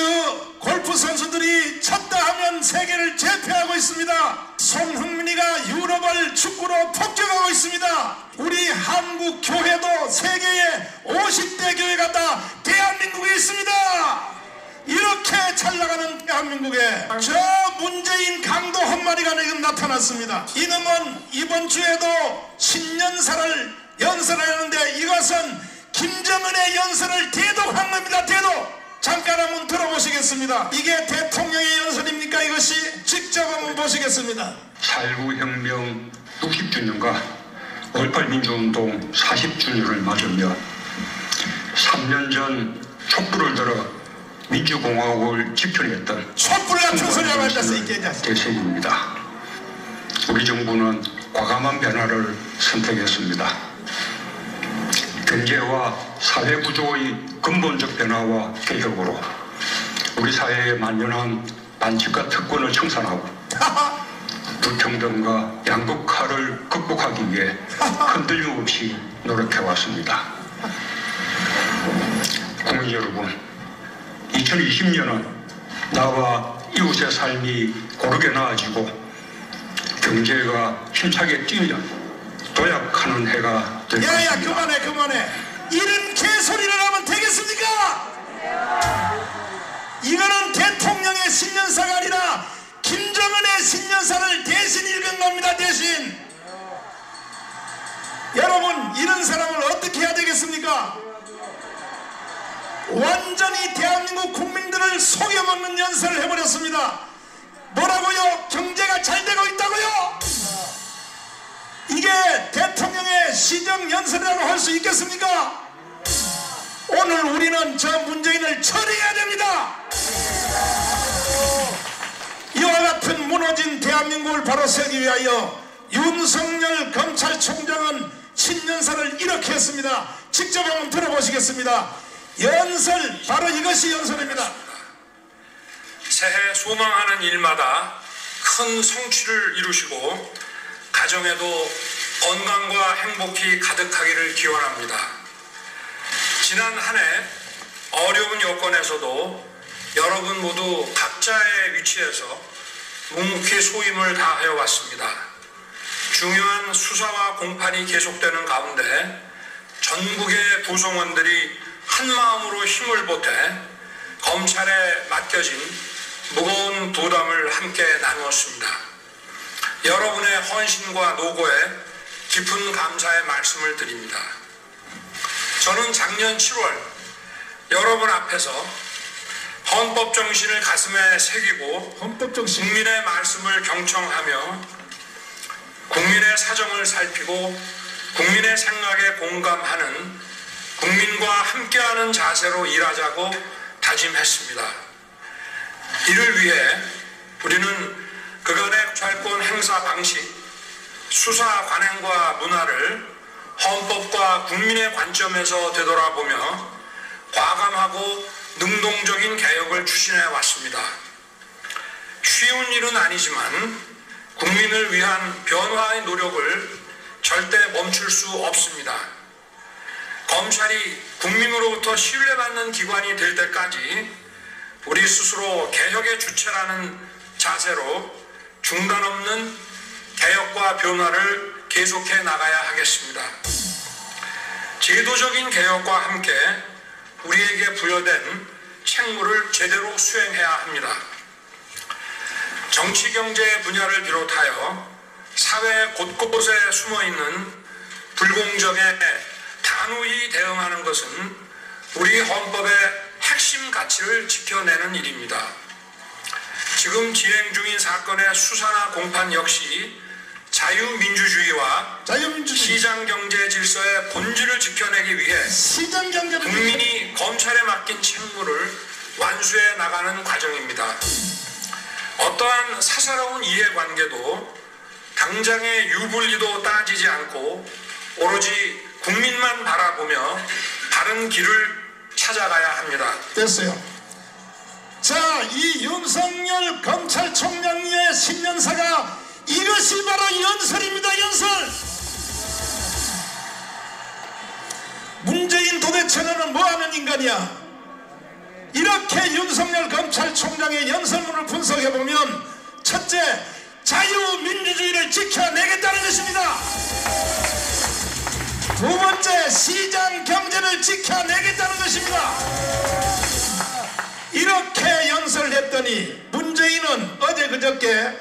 골프 선수들이 쳤다 하면 세계를 제패하고 있습니다. 손흥민이가 유럽을 축구로 폭격하고 있습니다. 우리 한국 교회도 세계의 50대 교회가 다 대한민국에 있습니다. 이렇게 잘 나가는 대한민국에 저 문재인 강도 한 마리가 지금 나타났습니다. 이놈은 이번 주에도 신년사를 연설하는데 이것은 김정은의 연설을 대독한 겁니다. 대독. 잠깐 한번 들어보시겠습니다. 이게 대통령의 연설입니까? 이것이 직접 한번 보시겠습니다. 4.19 혁명 60주년과 5.18 민주운동 40주년을 맞으며 3년 전 촛불을 들어 민주공화국을 지켜냈던 촛불 같은 소리 하고 앉아서 있게 대선입니다. 우리 정부는 과감한 변화를 선택했습니다. 경제와 사회 구조의 근본적 변화와 개혁으로 우리 사회에 만연한 반칙과 특권을 청산하고 불평등과 양극화를 극복하기 위해 흔들림 없이 노력해왔습니다. 국민 여러분, 2020년은 나와 이웃의 삶이 고르게 나아지고 경제가 힘차게 뛰면 도약하는 해가 될 것입니다. 야야 그만해. 이런 개소리를 하면 되겠습니까? 이거는 대통령의 신년사가 아니라 김정은의 신년사를 대신 읽은 겁니다. 대신. 여러분, 이런 사람을 어떻게 해야 되겠습니까? 완전히 대한민국 국민들을 속여먹는 연설을 해버렸습니다. 뭐라고요? 경제가 잘 되고 있다고요? 이게 대통령의 시정 연설이라고 할 수 있겠습니까? 오늘 우리는 저 문재인을 처리해야 됩니다. 이와 같은 무너진 대한민국을 바로 세우기 위하여 윤석열 검찰총장은 신년사를 이렇게 했습니다. 직접 한번 들어보시겠습니다. 연설, 바로 이것이 연설입니다. 새해 소망하는 일마다 큰 성취를 이루시고 가정에도 건강과 행복이 가득하기를 기원합니다. 지난 한 해 어려운 여건에서도 여러분 모두 각자의 위치에서 묵묵히 소임을 다하여 왔습니다. 중요한 수사와 공판이 계속되는 가운데 전국의 구성원들이 한마음으로 힘을 보태 검찰에 맡겨진 무거운 부담을 함께 나누었습니다. 여러분의 헌신과 노고에 깊은 감사의 말씀을 드립니다. 저는 작년 7월 여러분 앞에서 헌법 정신을 가슴에 새기고 국민의 말씀을 경청하며 국민의 사정을 살피고 국민의 생각에 공감하는 국민과 함께하는 자세로 일하자고 다짐했습니다. 이를 위해 우리는 그간의 경찰권 행사 방식, 수사 관행과 문화를 헌법과 국민의 관점에서 되돌아보며 과감하고 능동적인 개혁을 추진해 왔습니다. 쉬운 일은 아니지만 국민을 위한 변화의 노력을 절대 멈출 수 없습니다. 검찰이 국민으로부터 신뢰받는 기관이 될 때까지 우리 스스로 개혁의 주체라는 자세로 중단 없는 개혁과 변화를 계속해 나가야 하겠습니다. 제도적인 개혁과 함께 우리에게 부여된 책무를 제대로 수행해야 합니다. 정치 경제 분야를 비롯하여 사회 곳곳에 숨어있는 불공정에 단호히 대응하는 것은 우리 헌법의 핵심 가치를 지켜내는 일입니다. 지금 진행 중인 사건의 수사나 공판 역시 자유민주주의와 시장경제 질서의 본질을 지켜내기 위해 국민이 검찰에 맡긴 책무를 완수해 나가는 과정입니다. 어떠한 사사로운 이해관계도 당장의 유불리도 따지지 않고 오로지 국민만 바라보며 바른 길을 찾아가야 합니다. 됐어요. 자, 이 윤석열 검찰총장의 신년사가 이것이 바로 연설입니다. 연설. 문재인 도대체 너는 뭐하는 인간이야? 이렇게 윤석열 검찰총장의 연설문을 분석해보면 첫째, 자유민주주의를 지켜내겠다는 것입니다. 두 번째, 시장 경제를 지켜내겠다는 것입니다. 이렇게 연설했더니 문재인은 어제 그저께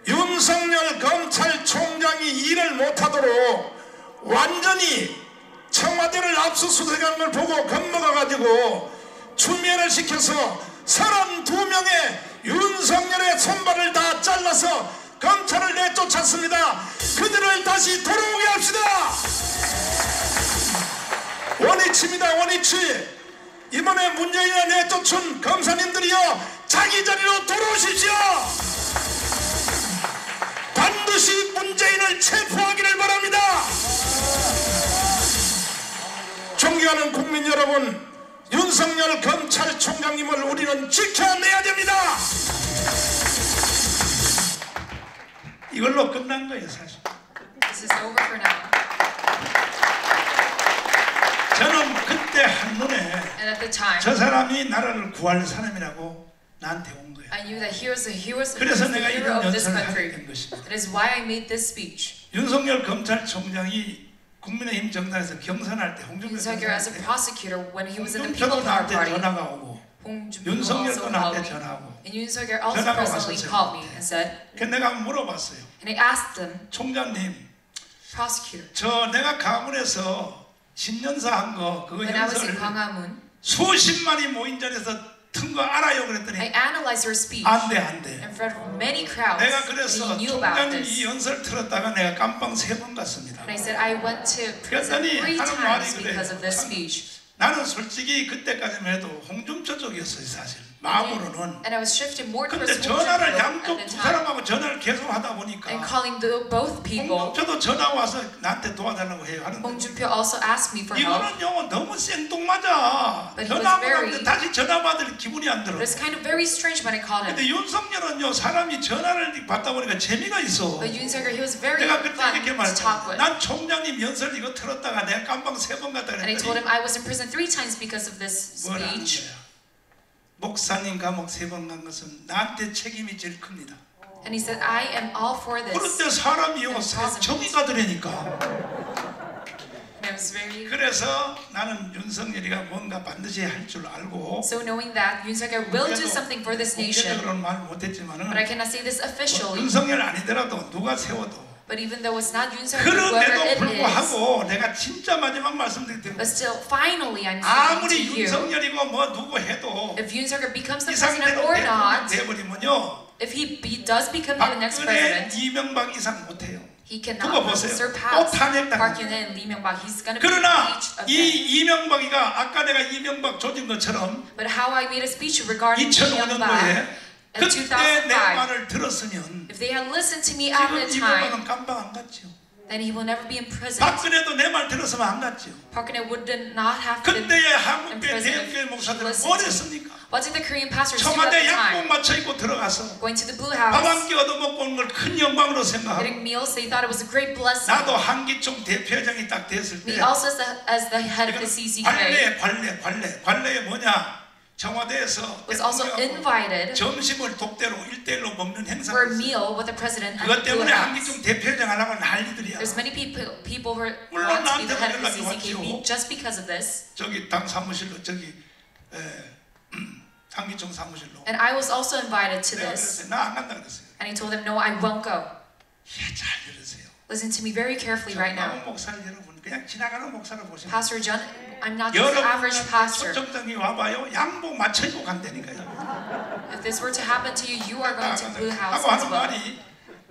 윤석열 검찰총장이 일을 못하도록 완전히 청와대를 압수수색한 걸 보고 겁먹어가지고 추미애를 시켜서 32명의 윤석열의 손발을 다 잘라서 검찰을 내쫓았습니다. 그들을 다시 돌아오게 합시다. 원위치입니다. 원위치. 이번에 문재인을 내쫓은 검사님들이요, 자기 자리로 돌아오십시오. 반드시 문재인을 체포하기를 바랍니다. 존경하는 국민 여러분, 윤석열 검찰총장님을 우리는 지켜내야 됩니다. 이걸로 끝난 거예요, 사실. This is over for now. 저는 그때 한눈에 And at the time, 저 사람이 나라를 구할 사람이라고 나한테 온 거예요. I knew that he was the 그래서 내가 hero 이런 of this 연설을 하게 country. 된 것입니다. That is why I made this speech. 윤석열 검찰총장이 국민의힘 정당에서 경선할 때, 홍준표 윤석열 as a 경선할 때 prosecutor when he was in the 홍준표도 People Power 나한테 Party. 전화가 오고 홍준표 윤석열도 also 나한테 called me. 전화하고 And 윤석열 also 전화가 personally 왔었어요. called me and said, 그래서 내가 물어봤어요. and I asked them, 총장님, prosecutor, 저 내가 가문에서 신년사 한 거 그거 when I was in 연설을 Gwanghwamun, 수십만이 모인 자리에서 튼 거 알아요 I 그랬더니 analyzed your speech 안 돼. in front of many crowds. 내가 And 그래서 he knew about 총장님 이 this. 연설 틀었다가 내가 깜빵 3번 갔습니다. And I said, I went to prison 그랬더니 3 하는 말이 times 그래. because of this speech. 나는 솔직히 그때까지만 해도 홍준표 쪽이었어요, 사실. 마음으로는. And I was shifting more 근데 towards 전화를 홍준표 양쪽 at the 두 time. 사람하고 전화를 계속 하다 보니까 And calling both people, 홍준표도 전화 와서 나한테 도와달라고 해요. 하는데 홍준표 also asked me for help. 이거는 너무 생뚱맞아. But he was 전화 very- 받는데 다시 전화 받을 기분이 안 들어. But it's kind of very strange when I called him. 근데 윤석열은요, 사람이 전화를 받다 보니까 재미가 있어. But Yoon Suk-yeol, he was very 내가 그때 fun 이렇게 to talk 말했어. with. 난 총장님 연설 이거 틀었다가 내가 깜빵 3번 갔다 And I told 그랬더니 him I was in prison 3 times because of this 뭘 하는 speech. 거야. 목사님 감옥 3번 간 것은 나한테 책임이 제일 큽니다. And he said, I am all for this. 그런데 사람이요, 정의가 되려니까. And I was very... 그래서 나는 윤석열이가 뭔가 반드시 할 줄 알고 So knowing that Yoon Suk-yeol will do something for this nation, 공개적으로는 말 못했지만은 but I cannot say this officially, 윤석열 아니더라도 누가 세워도 but even though it's not Yoon Suk-yeol, whoever 그런데도 it is, 불구하고 내가 진짜 마지막 말씀드리면 but still, finally, I'm saying 아무리 to you, 윤석열이고 뭐 누구 해도 if Yoon Suk-yeol becomes the 이 president 상태로 or 대통령 not, 돼버리면요, if he does become the next 박근혜, president, 이명박 이상 못해요. he 두고 cannot 보세요. 또 surpass 탄핵당합니다. Park Geun-hye and Lee Myung-bak. He's going to be 그러나 each of them. 이 이명박이가 아까 내가 이명박 조진 것처럼 But how I made a speech regarding Lee 2005년도에 Myung-bak in 그때 내 2005, 말을 들었으면 if they had listened to me at 지금 the time, 이명박은 깜빵 안 갔죠. then he will never be imprisoned. 박근혜도 내 말 들었으면 안 갔죠. Park Geun-hye would not have been 그때의 한국계 imprisoned 대학교의 if he 목사들은 listened 뭘 to me. 했습니까? What did the Korean pastors do at 청와대 the 양복 time? 맞춰 입고 들어가서 Going to the Blue 밥 한 House, 끼 얻어먹고 온 걸 큰 영광으로 생각하고 getting meals, they thought it was a great blessing. 나도 한기총 대표장이 딱 됐을 때 Me also as the head of the CCK 관례에 뭐냐, 청와대에서 was also 대통령하고 invited 점심을 독대로 1대1로 먹는 행사가 for a 있어요. meal with the president at 그것 the Blue 때문에 House. 한기총 대표장 하려고 난리들이야. There's many people who 물론 want to be the 나한테 head of the 연락이 왔죠. CCK just because of this. 저기 당 사무실로 한기총 사무실로 And I was also invited to 내가 this. 그랬어요. 나 안 간다 그랬어요. And he told them, no, I won't go. 잘 들으세요. Listen to me very carefully right now. 정광훈 목사를 여러분 그냥 지나가는 목사를 보시면 Pastor John, I'm not just an average 여러분 pastor. 초청장이 와봐요. 양복 맞춰 입고 간다니까요. If this were to happen to you, you are going to Blue House 하고 as 하는 well. 말이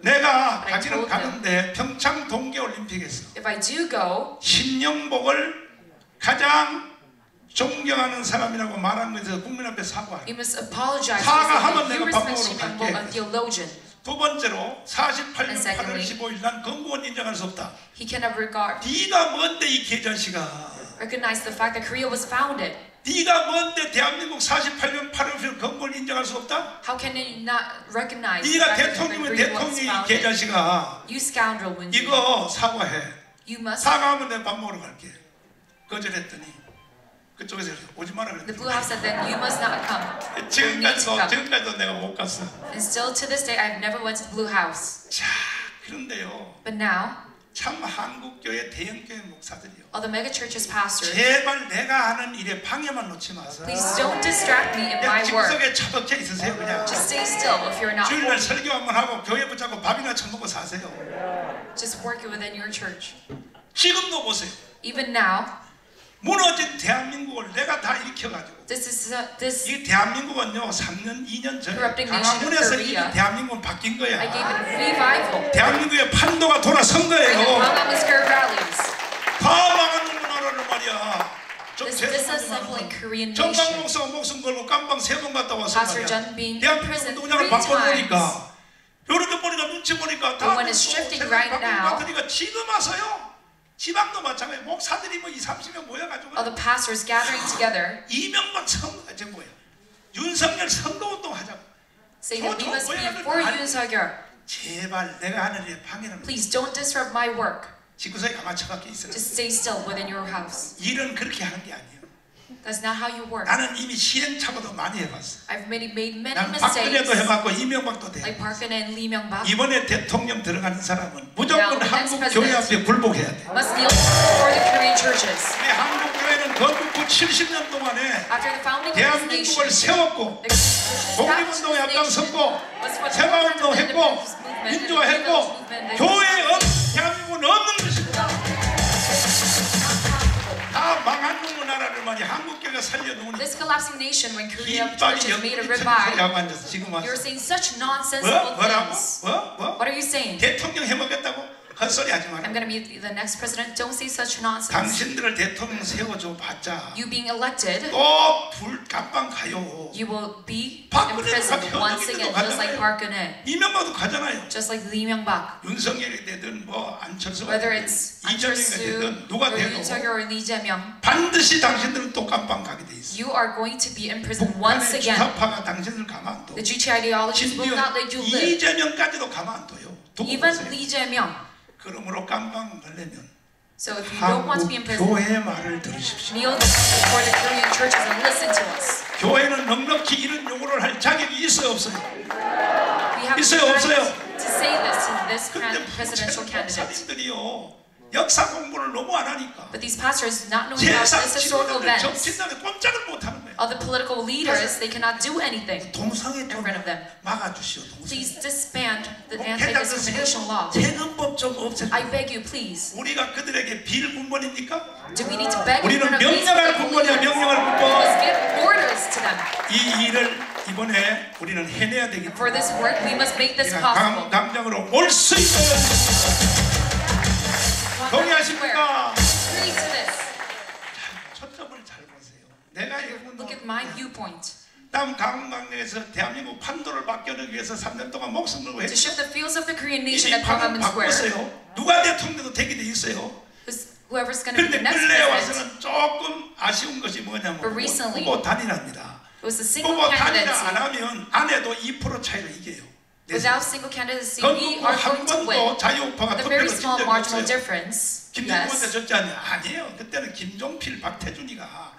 내가 But I 가기는 told them, 가는데 평창 동계올림픽에서 if I do go, 신영복을 가장 존경하는 사람이라고 말한 것에서 국민 앞에 사과해. you must apologize for 사과하면 saying you 내가 respect 밥먹으러 Shin 갈게. a theologian. 두 번째로 48년 And 8월 secondly, 15일 난 건국은 인정할 수 없다. He cannot 네가 뭔데 이 개자식아. recognize the fact that Korea was founded. 네가 뭔데 대한민국 48년 8월 15일 건국을 인정할 수 없다? How can you not recognize the 네가 fact that 대통령이면 Korea was 대통령이 이 founded? 개자식아. You scoundrel, Moon-jae. 이거 사과해. You must. 사과하면 내가 밥 먹으러 갈게. 거절했더니 그쪽에서 오지 마라 The 그랬더니 Blue House said then you must not come. You need to come. 지금까지도 내가 못 갔어. And still to this day, I've never went to the Blue House. 자, 그런데요. But now, 참 한국교회 대형교회 목사들이요. All the mega churches pastors, 제발 내가 하는 일에 방해만 놓지 마세요. please don't distract me in my work. 집속에 처박혀 있으세요 그냥. Just stay still if you're not 주일날 working. 설교 한번 하고 교회 붙잡고 밥이나 처먹고 사세요. Just work it within your church. 지금도 보세요. Even now, 무너진 대한민국을 내가 다 일으켜가지고 this 이 대한민국은요 3년 2년 전에 Corrupting nation of 강화문에서 이 Korea. 대한민국은 바뀐 I 거야. gave it a revival. 대한민국의 판도가 돌아선 And 거예요. Hanggang Square rallies. 다 망하는 나라를 말이야. 좀 This 죄송하지만 disassembling Korean 정강 nation. 목사가 목숨 걸고 깜방 3번 갔다 와서 Pastor 말이야. John being in 대한민국 prison 운동장을 3 바꿔놓으니까 이렇게 보니까 눈치 보니까 다 But when it's shifting right now, 같으니까 지금 와서요. 지방도 마찬가지 목사들이 뭐 30명 모여가지고 all the pastors gathering together, 이명박 선거가 제 뭐야 윤석열 선거운동 하자고. saying that we must be for Yoon Suk-yeol. 제발 내가 하는 일에 방해는 Please don't disrupt my work. 집구석에 가만 처박혀 있어요. Just stay still within your house. 일은 그렇게 하는 게 아니에요. That's not how you work. 나는 이미 시행착오도 많이 해봤어. I've made many 난 박근혜도 mistakes, 해봤고 이명박도 돼. like Park Geun-hye and Lee Myung-bak. 이번에 대통령 들어가는 사람은 무조건 Now, the next 한국 교회 president 앞에 굴복해야 돼. must kneel before the Korean churches. 왜 한국 교회는 건국 70년 동안에 After the founding of this 대한민국을 nation, 세웠고 the 독립운동에 앞장섰고 was for the 세마운동 했고 independence movement, and the 민주화했고 movement. 교회에 대한민국은 없는 것입니다. 다 망한 놈의 나라를 말이야 한국 교회가 살려놓으니 This collapsing nation, when Korea 이빨이 churches made a 연구를 revive, 하고 앉아서 지금 와서 you're saying such nonsensical 뭐라고? things. 뭐? What are you saying? 대통령 해먹겠다고? 헛소리 하지 마라. I'm going to be the next president. Don't say such nonsense. 당신들을 대통령 세워줘 봤자 You being elected, 또 불감방 가요. you will be 박근혜도 imprisoned 가요. once again, just like Park Geun-hye, 이명박도 가잖아요. just like Lee Myung-bak. 윤석열이 되든 뭐 안철수가 Whether 되든 it's 이재명이 Anchersu 되든 누가 or 되든 Yoon Suk-yeol or Lee Jae-myung, 반드시 당신들은 또 감방 가게 돼 있어. you are going to be imprisoned once 북한의 again. 주사파가 당신들 가만 안 둬. The Juche ideologies will 심지어 not let you live. 이재명까지도 가만 안 둬요. 두고 Even 보세요. Lee Jae-myung. 그러므로 감방 가려면 So if you don't want to be 한국 imprisoned, 교회의 말을 들으십시오. kneel before the Korean churches and listen to us. 교회는 넉넉히 이런 요구를 할 자격이 있어요 없어요? We have the 있어요, right 없어요? to say this to this 근데 presidential candidate. 목사님들이요 역사 공부를 너무 안 하니까 But these pastors, not knowing about 세상 this historical 지도자들 events, 정치인들한테 꼼짝을 못 하는 거예요. all the political leaders, they cannot do anything. 동성애 in 좀 front of them. 막아주시오. 동성애. Please disband the 해당된 anti-discrimination law. 세금법 좀 없애줘. I beg you, please. 우리가 그들에게 빌 군번입니까? Do we need to beg in 우리는 front of these 명령할 political 군번이야. leaders? 명령할 We 군번. must give orders to them. 이 일을 이번에 우리는 해내야 되기 For this work, we must make this 때문에 possible. 당장으로 올 수 있어요. 동의하십니까? Agree to this. 초점을 잘 보세요. 내가 이분 Look at my viewpoint. 다음 강강에서 대한민국 판도를 바뀌기 위해서 3년 동안 목숨 걸고 To 했죠. shift the fields of the Korean nation 이 at 방을 Gwanghwamun Square. 바꿨어요. 누가 대통령도 되게 돼 있어요. Whoever's going to be 그런데 the next 근래에 president, 와서는 조금 아쉬운 것이 뭐냐면 But recently, 후보 단일화입니다. it was the single 후보 단일화 candidacy. 안 하면 안 해도 2% 차이로 이겨요. Without single candidacy, we 건국 are 한 going to win. 번도 자유우파가 With a very 투표를 small 진 적이 marginal 없어요. difference. 김정은한테 Yes. 졌지 않냐? 아니에요. 그때는 김종필, 박태준이가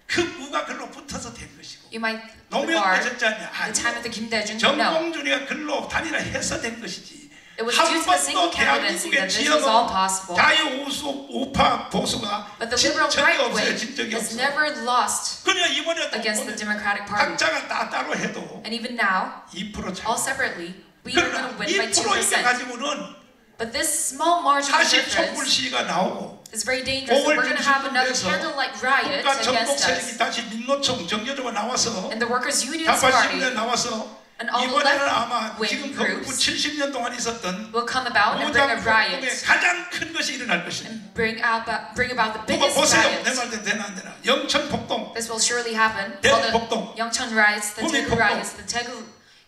그 무가 글로 붙어서 된 것이고 You might 노무현한테 regard 졌지 않냐? the time of the Kim Dae-jun. No. 정봉준이가 글로 단일화해서 된 것이지. It was 한 due to the single 번도 candidacy 대한민국의 that this was all 지역은 possible. 자유우수 우파 보수가 But the 진 liberal 적이 right 없어요. wing 진 적이 has 없어. never lost 그냥 이번에도 against the Democratic Party. 각자가 따로 해도 And even now, 2% 차이. all separately, we are going 그러나 to win by 2% 이게 2%. 가지고는 But this small marginal 사실 difference 촛불 시위가 나오고 is very dangerous. We're going to have another candlelight riot 국가 전복 against 세력이 us. 다시 민노총 정교조가 나와서 And the Workers' Unions 좌파 Party 시민들 나와서 and all the 이번에는 아마 left-wing 지금 건국 groups 70년 동안 있었던 will come about and bring a 무장 riot 폭동의 가장 큰 것이 일어날 것입니다. and bring about the 누가 biggest 보세요. 내 riot. 말대로 되나 안 되나. 영천 폭동, This will surely happen. 대전 All the 폭동, Yeongcheon riots, the 구미 Daegu 폭동, riots, the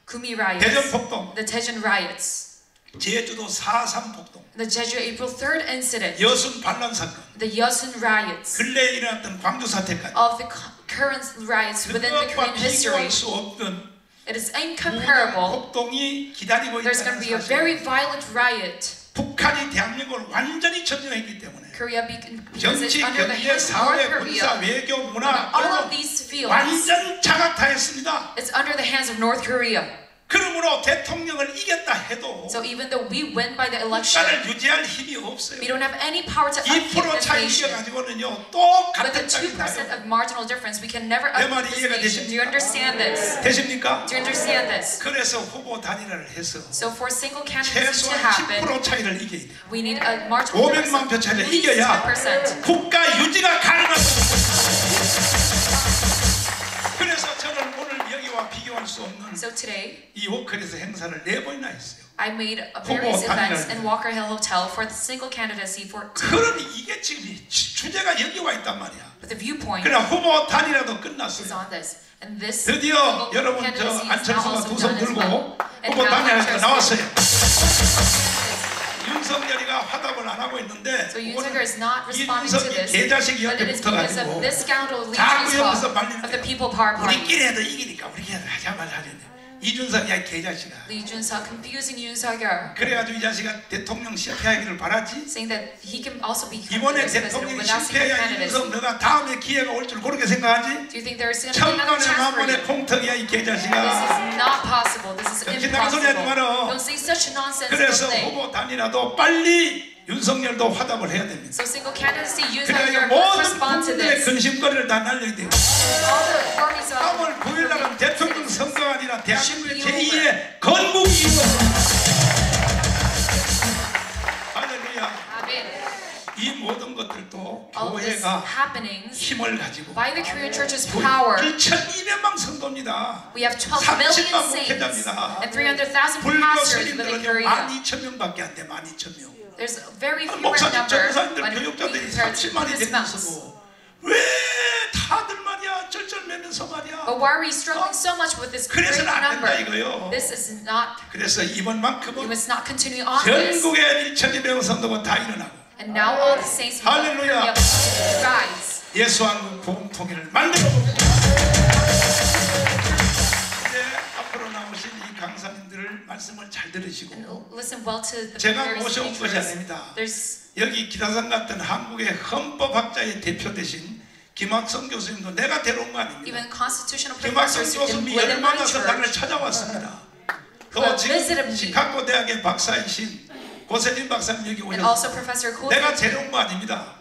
Gumi 대전 riots, 폭동, the Daejeon riots, 제주도 4.3 폭동, the Jeju April 3rd incident, 여순 반란 사건, the Yeosun riots, 근래에 일어났던 광주 사태까지 all of the current riots within the 그것과 Korean history. 비교할 수 없던 It is 무장 incomparable. 폭동이 기다리고 There's going 있다는 to be a very 사실. violent riot. 북한이 대한민국을 완전히 점령했기 때문에 Korea because 정치, it's under the 경제, hands of North 사회, 군사, Korea. 외교, 문화 On all of 언론 these fields, 완전 장악타했습니다. it's under the hands of North Korea. 그러므로 대통령을 이겼다 해도 So even though we win by the election, 국가를 유지할 힘이 없어요. we don't have any power to upkeep 2% this 차이 nation. 이겨가지고는요 또 With 같은 the 땅이 2% 나요. of marginal difference, we can never 내 말이 upkeep this 이해가 nation. Do you 되십니까? understand this? 되십니까? Do you understand this? 그래서 후보 단일화를 해서 So for single candidacy to 최소한 happen, 10% 차이를 이겨야 돼. we need a marginal difference 500만 표 of 차이를 at least 이겨야 10%. 국가 유지가 가능합니다. 그래서 저는 오늘 여기와 비교할 수 없는 So today, 이 워커에서 행사를 4번이나 했어요. I made 후보 various events 단일화. in Walker Hill Hotel for the single candidacy for 그러니 이게 지금 주제가 여기 와 있단 말이야. the viewpoint 그러나 후보 단일화도 is 끝났어요. on this. And this 드디어 single 여러분 저 candidacy is now 안철수가 also 두 손 done as 들고 well. And 후보 now 단일화가 Anchor's 나왔어요. 윤석열이가 화답을 안 하고 있는데 So Yoon is not responding to 이준석이 this, 개자식이 but 옆에 it is because of 붙어가지고 this scoundrel Lee 자꾸 여기서 Jun-suk 말리는 of the 거예요. People Power Party. 우리끼리 해도 이기니까 우리끼리 해도 하자마자 하겠네. 이준석이야 개자식아. Lee Jun-suk confusing Yoon Suk-yeol, 그래가지고 이 자식아 대통령 실패하기를 바라지. saying that he can also be 이번에 president 대통령이 without single 실패해야 candidacy. 이준석 너가 다음에 기회가 올 줄 그렇게 생각하지? Do you think there is going to be another 천만에 chance for 만번의 you? 공덕이야 이 This 개자식아. is not possible. This is 정신나간 소리 하지 마라. impossible. Don't say such a nonsense 그래서 thing. 후보 단일화도 빨리 윤석열도 화답을 해야 됩니다. So single candidacy, Yoon 그래야 Suk-yeol must 모든 respond to 국민의 this. 근심거리를 다 날려야 돼요. All the worries of 3월 9일 날은 대통령 선거가 아니라 대한민국의 제2의 건국이 할렐루야. Amen. 이 모든 것들도 All of these 교회가 happenings 힘을 가지고 by the Korean Church's power. 1,200만 성도입니다. We have 12 million 30만 saints 목회자입니다. and 300,000 불교 pastors within 스님들은 Korea. 12,000명밖에 안 돼. 12,000명. There's a very few 목사님, number 전도사님들, when we 교육자들이 compare to 30만이 Buddhist monks. 되면서도 왜 다들 말이야 쩔쩔매면서 말이야. But why are we struggling so much with this great 그래서는 안 된다 number? 이거요. This is not. 그래서 We 이번만큼은 must not continue on this. 전국의 1,200명 성도가 다 일어나고 And now all the saints of Hallelujah. Korea rise. 예수 한국 복음 통일을 만들어 봅니다. 이제 앞으로 나오신 이 강사님들을 말씀을 잘 들으시고 Listen well to the 제가 various 모셔온 것이 speakers. 아닙니다. There's 여기 기라상 같은 한국의 헌법학자의 대표 되신 김학성 교수님도 내가 데려온 거 아닙니다. even constitutional 김학성 professors who 교수님이 live in my 열만나서 나를 church. 찾아왔습니다. 또 Who 지금 visited me. 시카고 대학의 박사이신 고세진 박사님 여기 And 오셨어요. also Professor Coulter. 내가 데려온 거 아닙니다.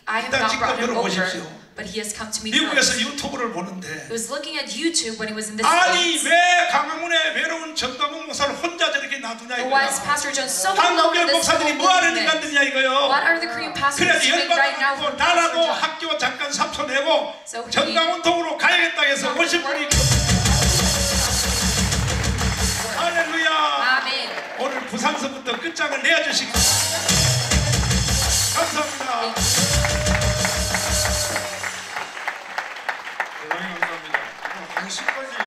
I have 일단 not 직접 brought him over, 들어보십시오. but he has come to me 미국에서 first. 유튜브를 보는데 He was looking at YouTube when he was in the 아니 States. 왜 강화문에 외로운 정강훈 목사를 혼자 저렇게 놔두냐 But why is 이거야. Pastor John so alone 한국의 in this 목사들이 whole 뭐 하는 movement? 인간들이냐 이거요. What are the Korean pastors 그래서 doing right now 열받아가지고 for Pastor 나라도 John? 학교 잠깐 삼초 내고 So he- 정강훈통으로 가야겠다 해서 오신 분이 할렐루야. Amen. 오늘 부산서부터 끝장을 내어주시기 감사합니다. 대단히 감사합니다. 1시까지